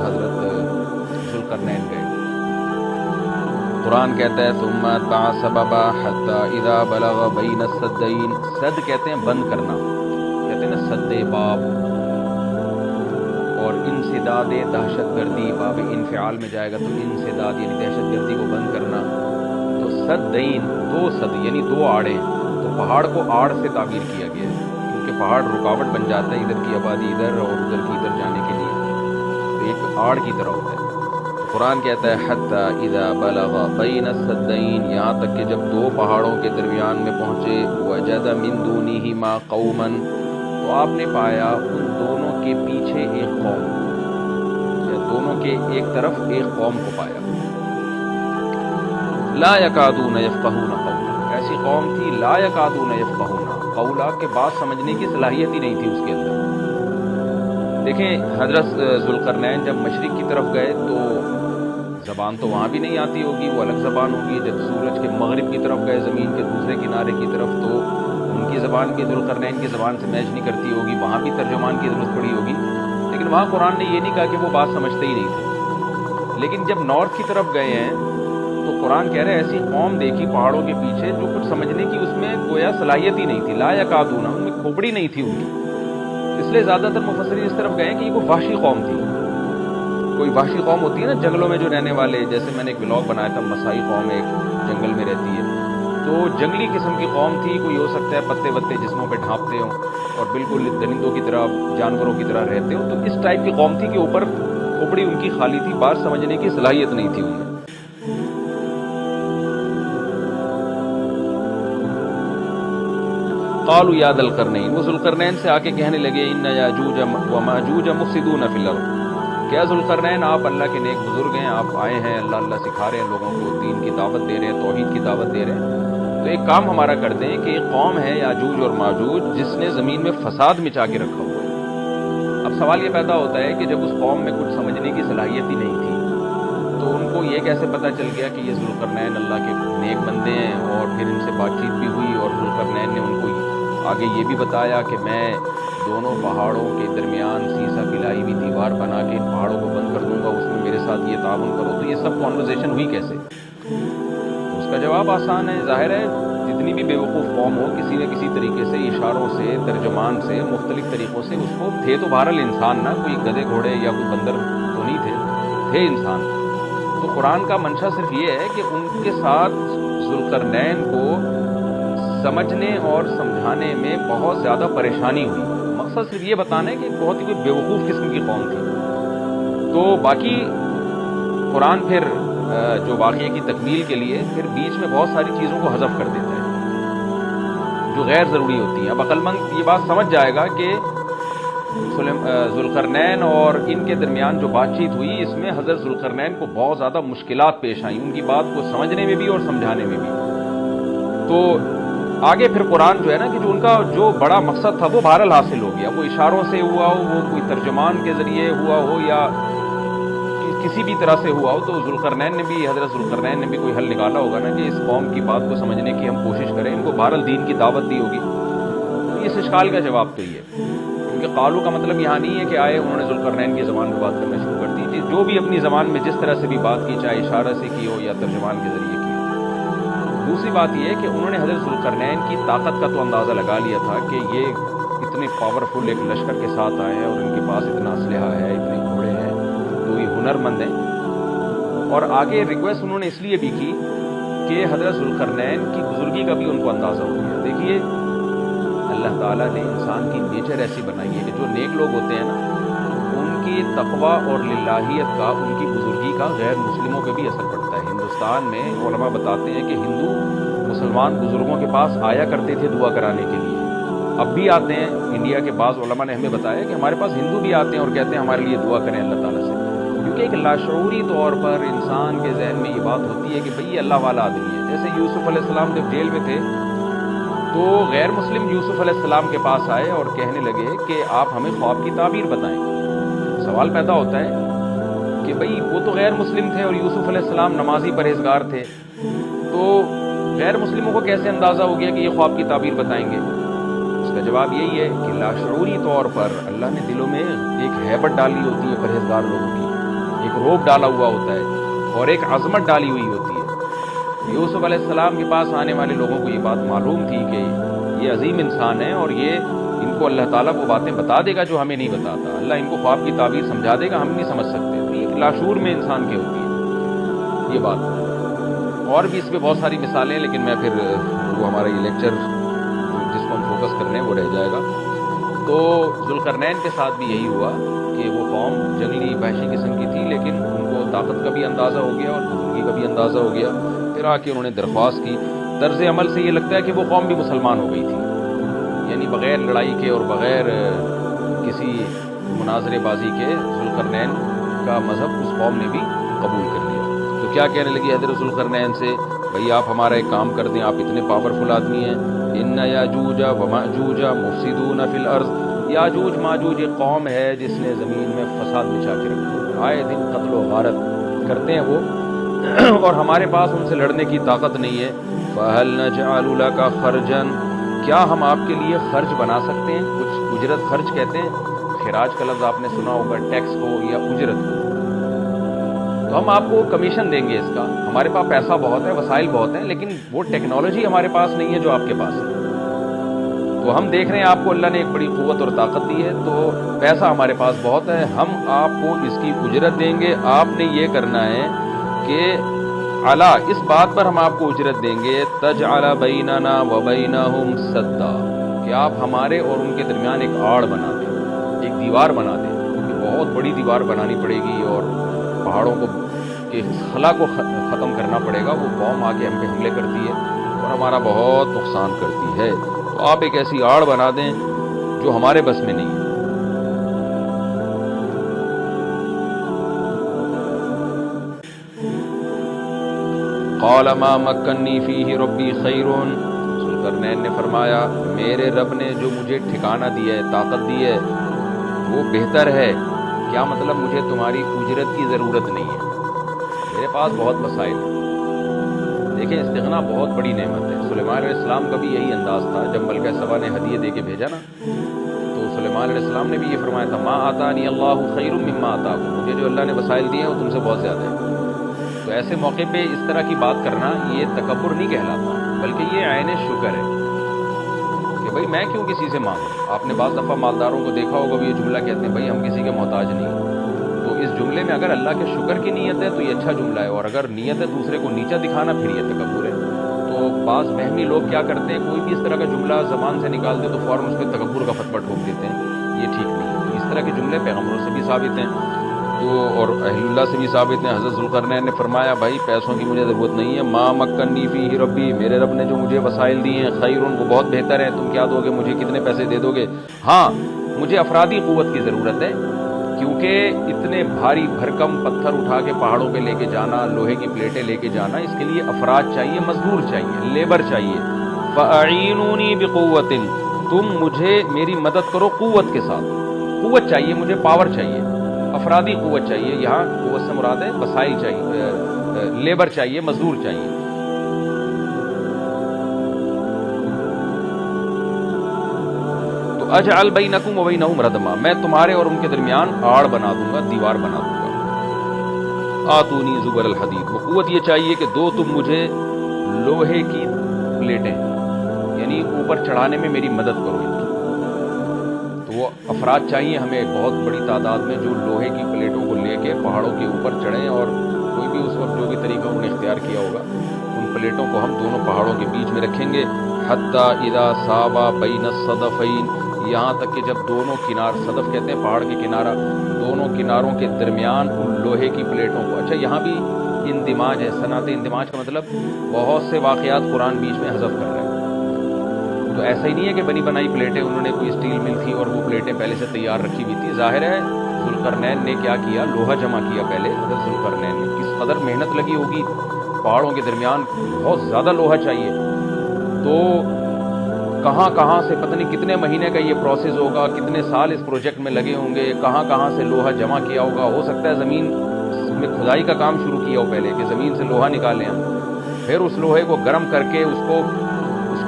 حضرت ذوالقرنین گئے. قرآن کہتا ہے ثم اتبع سببا حتی اذا بلغ بین السدین. سد کہتے ہیں بند کرنا، کہتے ہیں نا سد باب، اور انسداد دہشت گردی، باب انفعال میں جائے گا تو انسداد یعنی دہشت گردی کو بند کرنا. تو سدین، دو سد یعنی دو آڑیں. تو پہاڑ کو آڑ سے تعبیر کیا گیا ہے، کیونکہ پہاڑ رکاوٹ بن جاتا ہے ادھر کی آبادی ادھر اور ادھر کی ادھر جانے کے لیے، تو ایک آڑ کی طرح ہوتا ہے. قرآن کہتا ہے حتی اذا بلغ بین السدین، یہاں تک کہ جب دو پہاڑوں کے درمیان میں پہنچے. وجد من دونہما قوما، تو آپ نے پایا ان دونوں کے پیچھے ایک قوم، یا دونوں کے ایک طرف ایک قوم کو پایا. لا یکادون یفقہون قولا، ایسی قوم تھی لا یکادون یفقہون قولا، کہ بات سمجھنے کی صلاحیت ہی نہیں تھی اس کے اندر. دیکھیں حضرت ذوالقرنین جب مشرق کی طرف گئے تو زبان تو وہاں بھی نہیں آتی ہوگی، وہ الگ زبان ہوگی. جب سورج کے مغرب کی طرف گئے زمین کے دوسرے کنارے کی طرف، تو ان کی زبان بھی ذوالقرنین کی زبان سے میچ نہیں کرتی ہوگی، وہاں بھی ترجمان کی ضرورت پڑی ہوگی. لیکن وہاں قرآن نے یہ نہیں کہا کہ وہ بات سمجھتے ہی نہیں تھے. لیکن جب نارتھ کی طرف گئے ہیں تو قرآن کہہ رہے ہیں ایسی قوم دیکھی پہاڑوں کے پیچھے جو کچھ سمجھنے کی اس میں گویا صلاحیت ہی نہیں تھی. لا یکادون، ان میں کھوپڑی نہیں تھی ان کی. اس لیے زیادہ تر مفسرین اس طرف گئے کہ یہ کوئی وحشی قوم تھی. کوئی وحشی قوم ہوتی ہے نا جنگلوں میں جو رہنے والے، جیسے میں نے ایک ولاگ بنایا تھا، مسائی قوم ایک جنگل میں رہتی ہے، تو جنگلی قسم کی قوم تھی. کوئی ہو سکتا ہے پتے وتے جسموں پہ ڈھانپتے ہوں اور بالکل درندوں کی طرح جانوروں کی طرح رہتے ہوں. تو اس ٹائپ کی قوم تھی کہ اوپر کھوپڑی ان کی خالی تھی، بات سمجھنے کی صلاحیت نہیں تھی ان میں. قالوا یا ذا القرنین، وہ ذوالقرنین سے آ کے کہنے لگے ان یاجوج و ماجوج مفسدون فی الارض، کیا ذوالقرنین آپ اللہ کے نیک بزرگ ہیں، آپ آئے ہیں اللہ سکھا رہے ہیں لوگوں کو، دین کی دعوت دے رہے ہیں، توحید کی دعوت دے رہے ہیں. تو ایک کام ہمارا کر دیں کہ ایک قوم ہے یاجوج اور ماجوج جس نے زمین میں فساد مچا کے رکھا ہوا ہے. اب سوال یہ پیدا ہوتا ہے کہ جب اس قوم میں کچھ سمجھنے کی صلاحیت ہی نہیں تھی تو ان کو یہ کیسے پتہ چل گیا کہ یہ ذوالقرنین اللہ کے نیک بندے ہیں، اور پھر ان سے بات چیت بھی ہوئی اور ذوالقرنین نے ان کو آگے یہ بھی بتایا کہ میں دونوں پہاڑوں کے درمیان سیسا پلائی ہوئی دیوار بنا کے ان پہاڑوں کو بند کر دوں گا، اس میں میرے ساتھ یہ تعاون کرو، تو یہ سب کانورزیشن ہوئی کیسے؟ تو اس کا جواب آسان ہے، ظاہر ہے جتنی بھی بیوقوف قوم ہو کسی نہ کسی طریقے سے اشاروں سے، ترجمان سے، مختلف طریقوں سے اس کو تھے تو بہرحال انسان، نہ کوئی گدھے گھوڑے یا کوئی بندر تو نہیں تھے انسان۔ تو قرآن کا منشا صرف یہ ہے کہ ان کے ساتھ ذوالقرنین کو سمجھنے اور سمجھانے میں بہت زیادہ پریشانی ہوئی۔ مقصد صرف یہ بتانا ہے کہ بہت ہی کوئی بیوقوف قسم کی قوم تھی۔ تو باقی قرآن پھر جو واقعے کی تکمیل کے لیے پھر بیچ میں بہت ساری چیزوں کو حذف کر دیتا ہے جو غیر ضروری ہوتی ہیں۔ اب عقل مند یہ بات سمجھ جائے گا کہ ذوالقرنین اور ان کے درمیان جو بات چیت ہوئی، اس میں حضرت ذوالقرنین کو بہت زیادہ مشکلات پیش آئیں، ان کی بات کو سمجھنے میں بھی اور سمجھانے میں بھی۔ تو آگے پھر قرآن جو ہے نا کہ جو ان کا جو بڑا مقصد تھا وہ بہرحال حاصل ہو گیا، وہ اشاروں سے ہوا ہو، وہ کوئی ترجمان کے ذریعے ہوا ہو یا کسی بھی طرح سے ہوا ہو، تو ذوالقرنین نے بھی، حضرت ذوالقرنین نے بھی کوئی حل نکالا ہوگا نا کہ اس قوم کی بات کو سمجھنے کی ہم کوشش کریں، ان کو بہرحال دین کی دعوت دی ہوگی۔ تو اس اشکال کا جواب تو یہ ہے، کیونکہ قالو کا مطلب یہاں نہیں ہے کہ آئے انہوں نے ذوالقرنین کی زبان میں بات کرنا شروع کر دی، جو بھی اپنی زبان میں جس طرح سے بھی بات کی، چاہے اشارہ سے کی ہو یا ترجمان کے ذریعے کی ہو۔ دوسری بات یہ ہے کہ انہوں نے حضرت ذوالقرنین کی طاقت کا تو اندازہ لگا لیا تھا کہ یہ اتنے پاورفل ایک لشکر کے ساتھ آئے ہیں اور ان کے پاس اتنا اسلحہ ہے، اتنے گھوڑے ہیں، تو یہ ہنر مند ہیں۔ اور آگے ریکویسٹ انہوں نے اس لیے بھی کی کہ حضرت ذوالقرنین کی بزرگی کا بھی ان کو اندازہ ہو گیا۔ دیکھیے اللہ تعالیٰ نے انسان کی نیچر ایسی بنائی ہے کہ جو نیک لوگ ہوتے ہیں نا، ان کی تقوی اور للہیت کا، ان کی بزرگی کا غیر مسلموں پہ بھی اثر پڑتا ہے۔ ہندوستان میں علماء بتاتے ہیں کہ ہندو مسلمان بزرگوں کے پاس آیا کرتے تھے دعا کرانے کے لیے، اب بھی آتے ہیں۔ انڈیا کے بعض علماء نے ہمیں بتایا کہ ہمارے پاس ہندو بھی آتے ہیں اور کہتے ہیں ہمارے لیے دعا کریں اللہ تعالیٰ سے، کیونکہ ایک لاشعوری طور پر انسان کے ذہن میں یہ بات ہوتی ہے کہ بھئی یہ اللہ والا آدمی ہے۔ جیسے یوسف علیہ السلام جب جیل میں تھے تو غیر مسلم یوسف علیہ السلام کے پاس آئے اور کہنے لگے کہ آپ ہمیں خواب کی تعبیر بتائیں۔ سوال پیدا ہوتا ہے کہ بھئی وہ تو غیر مسلم تھے اور یوسف علیہ السلام نمازی پرہیزگار تھے، تو غیر مسلموں کو کیسے اندازہ ہو گیا کہ یہ خواب کی تعبیر بتائیں گے؟ اس کا جواب یہی ہے کہ لاشعوری طور پر اللہ نے دلوں میں ایک ہیبت ڈالی ہوتی ہے پرہیزگار لوگوں کی، ایک روب ڈالا ہوا ہوتا ہے اور ایک عظمت ڈالی ہوئی ہوتی ہے۔ یوسف علیہ السلام کے پاس آنے والے لوگوں کو یہ بات معلوم تھی کہ یہ عظیم انسان ہے اور یہ ان کو اللہ تعالیٰ وہ باتیں بتا دے گا جو ہمیں نہیں بتاتا، اللہ ان کو خواب کی تعبیر سمجھا دے گا، ہم نہیں سمجھ سکتے۔ تو یہ لاشعور میں انسان کی ہوتی ہے یہ بات۔ اور بھی اس پہ بہت ساری مثالیں ہیں، لیکن میں پھر وہ ہمارا یہ لیکچر جس کو ہم فوکس کر رہے ہیں وہ رہ جائے گا۔ تو ذوالقرنین کے ساتھ بھی یہی ہوا کہ وہ قوم جنگلی وحشی قسم کی تھی، لیکن ان کو طاقت کا بھی اندازہ ہو گیا اور بزرگی کا بھی اندازہ ہو گیا۔ پھر آ کے انہوں نے درخواست کی۔ طرز عمل سے یہ لگتا ہے کہ وہ قوم بھی مسلمان ہو گئی تھی، یعنی بغیر لڑائی کے اور بغیر کسی مناظرے بازی کے ذوالقرنین کا مذہب اس قوم نے بھی قبول کر لیا۔ تو کیا کہنے لگی حضرت ذوالقرنین سے، بھئی آپ ہمارا ایک کام کر دیں، آپ اتنے پاورفل آدمی ہیں، ان یاجوج و ماجوج مفسدون فی الارض، یاجوج ماجوج ایک قوم ہے جس نے زمین میں فساد مچا کے رکھا، آئے دن قتل و غارت کرتے ہیں وہ، اور ہمارے پاس ان سے لڑنے کی طاقت نہیں ہے۔ فَهَلْ نَجْعَلُ لَكَ خَرْجًا، کیا ہم آپ کے لیے خرچ بنا سکتے ہیں؟ کچھ اجرت خرچ کہتے ہیں، خراج کا لفظ آپ نے سنا ہوگا، ٹیکس کو یا اجرت کو، تو ہم آپ کو کمیشن دیں گے اس کا، ہمارے پاس پیسہ بہت ہے، وسائل بہت ہیں، لیکن وہ ٹیکنالوجی ہمارے پاس نہیں ہے جو آپ کے پاس ہے۔ تو ہم دیکھ رہے ہیں آپ کو اللہ نے ایک بڑی قوت اور طاقت دی ہے، تو پیسہ ہمارے پاس بہت ہے، ہم آپ کو اس کی اجرت دیں گے۔ آپ نے یہ کرنا ہے کہ علا، اس بات پر ہم آپ کو اجرت دیں گے، تجعل بیننا و بینہم سدا، کہ آپ ہمارے اور ان کے درمیان ایک آڑ بنا دیں، ایک دیوار بنا دیں، کہ بہت بڑی دیوار بنانی پڑے گی اور پہاڑوں کو کے خلا کو ختم کرنا پڑے گا۔ وہ قوم آ کے ہم پہ حملے کرتی ہے اور ہمارا بہت نقصان کرتی ہے، تو آپ ایک ایسی آڑ بنا دیں جو ہمارے بس میں نہیں ہے۔ قال ما مکنی فیہ ربی خیر، ذوالقرنین نے فرمایا میرے رب نے جو مجھے ٹھکانہ دیا ہے، طاقت دی ہے، وہ بہتر ہے۔ کیا مطلب؟ مجھے تمہاری اجرت کی ضرورت نہیں ہے، میرے پاس بہت وسائل ہیں۔ دیکھیں استغنا بہت بڑی نعمت ہے۔ سلیمان علیہ السلام کا بھی یہی انداز تھا، جب ملکہ سبا نے ہدیے دے کے بھیجا نا، تو سلیمان سلیمان علیہ السلام نے بھی یہ فرمایا تھا، ما آتانی اللہ خیر مما آتاکم، مجھے جو اللہ نے وسائل دیے ہیں وہ تم سے بہت زیادہ ہے۔ تو ایسے موقع پہ اس طرح کی بات کرنا یہ تکبر نہیں کہلاتا، بلکہ یہ عین شکر ہے کہ بھائی میں کیوں کسی سے مانگوں۔ آپ نے بعض دفعہ مالداروں کو دیکھا ہوگا بھی یہ جملہ کہتے ہیں بھائی ہم کسی کے محتاج نہیں۔ تو اس جملے میں اگر اللہ کے شکر کی نیت ہے تو یہ اچھا جملہ ہے، اور اگر نیت ہے دوسرے کو نیچا دکھانا پھر یہ تکبر ہے۔ تو بعض وہمی لوگ کیا کرتے ہیں، کوئی بھی اس طرح کا جملہ زبان سے نکالتے تو فوراً اس پہ تکبر کا فتویٰ ٹھوک دیتے ہیں، یہ ٹھیک نہیں ہے۔ تو اس طرح کے جملے پیغمبروں سے بھی ثابت ہیں تو اور اہل اللہ سے بھی ثابت ہیں۔ حضرت ذوالقرنین نے فرمایا بھائی پیسوں کی مجھے ضرورت نہیں ہے، ما مکنی فیہ ربی، میرے رب نے جو مجھے وسائل دیے ہیں خیر، وہ بہت بہتر ہے، تم کیا دو گے مجھے، کتنے پیسے دے دو گے؟ ہاں مجھے افرادی قوت کی ضرورت ہے، کیونکہ اتنے بھاری بھرکم پتھر اٹھا کے پہاڑوں پہ لے کے جانا، لوہے کی پلیٹیں لے کے جانا، اس کے لیے افراد چاہیے، مزدور چاہیے، لیبر چاہیے۔ فَأَعِینُونِی بِقُوَّةٍ، تم مجھے میری مدد کرو قوت کے ساتھ، قوت چاہیے مجھے، پاور چاہیے، افرادی قوت چاہیے، یہاں قوت سے مراد ہے وسائل چاہیے، لیبر چاہیے، مزدور چاہیے۔ اجعل بینکم وبینہم ردما، میں تمہارے اور ان کے درمیان آڑ بنا دوں گا، دیوار بنا دوں گا۔ آتونی زبر الحدید، وہ قوت یہ چاہیے کہ دو تم مجھے لوہے کی پلیٹیں، یعنی اوپر چڑھانے میں میری مدد کرو ان کی۔ تو وہ افراد چاہیے ہمیں بہت بڑی تعداد میں جو لوہے کی پلیٹوں کو لے کے پہاڑوں کے اوپر چڑھیں، اور کوئی بھی اس وقت جو بھی طریقہ انہوں نے اختیار کیا ہوگا، ان پلیٹوں کو ہم دونوں پہاڑوں کے بیچ میں رکھیں گے۔ حتی اذا ساوا بین الصدفین، یہاں تک کہ جب دونوں کنار، صدف کہتے ہیں پہاڑ کے کنارہ، دونوں کناروں کے درمیان ان لوہے کی پلیٹوں کو۔ اچھا یہاں بھی اندماج ہے، صنعت اندماج کا مطلب بہت سے واقعات قرآن بیچ میں حذف کر رہا ہے۔ تو ایسا ہی نہیں ہے کہ بنی بنائی پلیٹیں، انہوں نے کوئی اسٹیل مل تھی اور وہ پلیٹیں پہلے سے تیار رکھی ہوئی تھی۔ ظاہر ہے ذوالقرنین نے کیا کیا، لوہا جمع کیا پہلے، حضرت ذوالقرنین نے کس قدر محنت لگی ہوگی، پہاڑوں کے درمیان بہت زیادہ لوہا چاہیے، تو کہاں کہاں سے پتہ نہیں کتنے مہینے کا یہ پروسیس ہوگا، کتنے سال اس پروجیکٹ میں لگے ہوں گے، کہاں کہاں سے لوہا جمع کیا ہوگا۔ ہو سکتا ہے زمین میں کھدائی کا کام شروع کیا ہو پہلے، کہ زمین سے لوہا نکالیں ہم، پھر اس لوہے کو گرم کر کے اس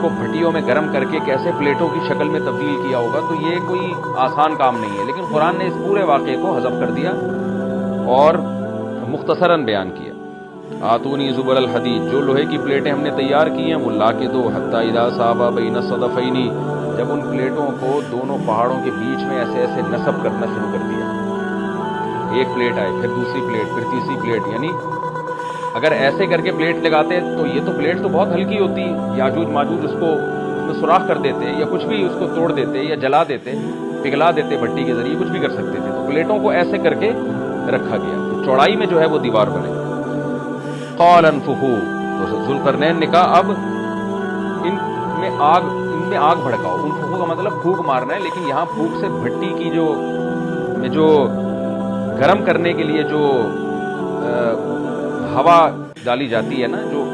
کو بھٹیوں میں گرم کر کے کیسے پلیٹوں کی شکل میں تبدیل کیا ہوگا۔ تو یہ کوئی آسان کام نہیں ہے، لیکن قرآن نے اس پورے واقعے کو حذف کر دیا اور مختصراً بیان کیا۔ آتونی زبر الحدید، جو لوہے کی پلیٹیں ہم نے تیار کی ہیں وہ لا کے دو۔ حتی اذا ساوا بین الصدفین، جب ان پلیٹوں کو دونوں پہاڑوں کے بیچ میں ایسے ایسے نصب کرنا شروع کر دیا، ایک پلیٹ آئے، پھر دوسری پلیٹ، پھر تیسری پلیٹ، یعنی اگر ایسے کر کے پلیٹ لگاتے تو یہ تو پلیٹ تو بہت ہلکی ہوتی، یاجوج ماجوج اس میں سوراخ کر دیتے یا کچھ بھی اس کو توڑ دیتے یا جلا دیتے، پگھلا دیتے بھٹی کے ذریعے، کچھ بھی کر سکتے تھے۔ تو پلیٹوں کو ایسے کر کے رکھا گیا، تو چوڑائی میں جو ہے وہ دیوار بنے۔ قال انفخوا، تو ذوالقرنین نے کہا اب ان میں آگ بھڑکاؤ۔ انفخوا کا مطلب پھونک مارنا ہے، لیکن یہاں پھونک سے بھٹی کی جو گرم کرنے کے لیے جو ہوا ڈالی جاتی ہے نا، جو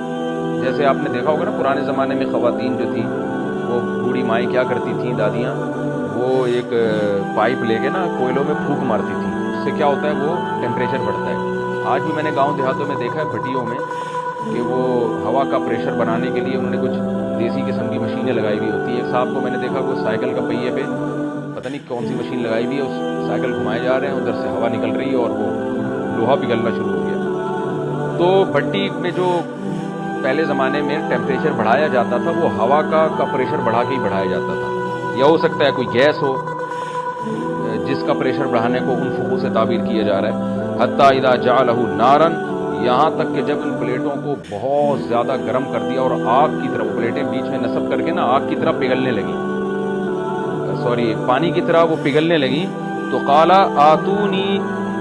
جیسے آپ نے دیکھا ہوگا نا پرانے زمانے میں خواتین جو تھی، وہ بوڑھی مائیں کیا کرتی تھیں، دادیاں، وہ ایک پائپ لے کے نا کوئلوں میں پھونک مارتی تھیں، اس سے کیا ہوتا ہے وہ ٹیمپریچر بڑھتا ہے۔ آج بھی میں نے گاؤں دیہاتوں میں دیکھا ہے بھٹیوں میں کہ وہ ہوا کا پریشر بنانے کے لیے انہوں نے کچھ دیسی قسم کی مشینیں لگائی ہوئی ہوتی ہیں۔ ایک صاحب کو میں نے دیکھا وہ سائیکل کا پہیے پہ پتہ نہیں کون سی مشین لگائی ہوئی ہے، اس سائیکل گھمائے جا رہے ہیں، ادھر سے ہوا نکل رہی ہے اور وہ لوہا پگھلنا شروع ہو گیا۔ تو بھٹی میں جو پہلے زمانے میں ٹیمپریچر بڑھایا جاتا تھا وہ ہوا کا پریشر بڑھا کے ہی بڑھایا جاتا تھا، یا ہو سکتا ہے کوئی گیس ہو جس کا پریشر بڑھانے کو انفخوا سے تعبیر کیا جا رہا ہے۔ حتی اذا جعلہ نارا، یہاں تک کہ جب ان پلیٹوں کو بہت زیادہ گرم کر دیا اور آگ کی طرح، وہ پلیٹیں بیچ میں نصب کر کے نا آگ کی طرح پگھلنے لگیں، پانی کی طرح وہ پگھلنے لگیں، تو قال آتونی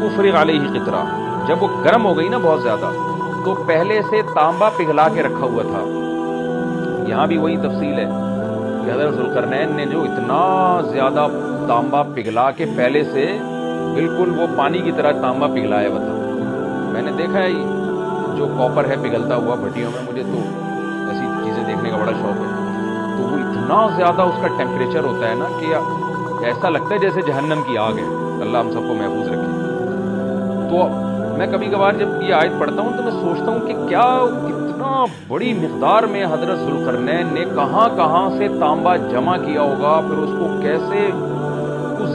افرغ علیہ قطرہ، جب وہ گرم ہو گئی نا بہت زیادہ، تو پہلے سے تانبا پگھلا کے رکھا ہوا تھا۔ یہاں بھی وہی تفصیل ہے کہ حضرت ذوالقرنین نے جو اتنا زیادہ تانبا پگھلا کے پہلے سے بالکل وہ پانی کی طرح تانبا پگھلایا ہوا تھا۔ میں نے دیکھا ہے جو کاپر ہے پگھلتا ہوا بھٹیوں میں، مجھے تو ایسی چیزیں دیکھنے کا بڑا شوق ہے، تو وہ اتنا زیادہ اس کا ٹیمپریچر ہوتا ہے نا کہ ایسا لگتا ہے جیسے جہنم کی آگ ہے۔ اللہ ہم سب کو محفوظ رکھے۔ تو میں کبھی کبھار جب یہ آیت پڑھتا ہوں تو میں سوچتا ہوں کہ کیا کتنا بڑی مقدار میں حضرت ذوالقرنین نے کہاں کہاں سے تانبا جمع کیا ہوگا، پھر اس کو کیسے اس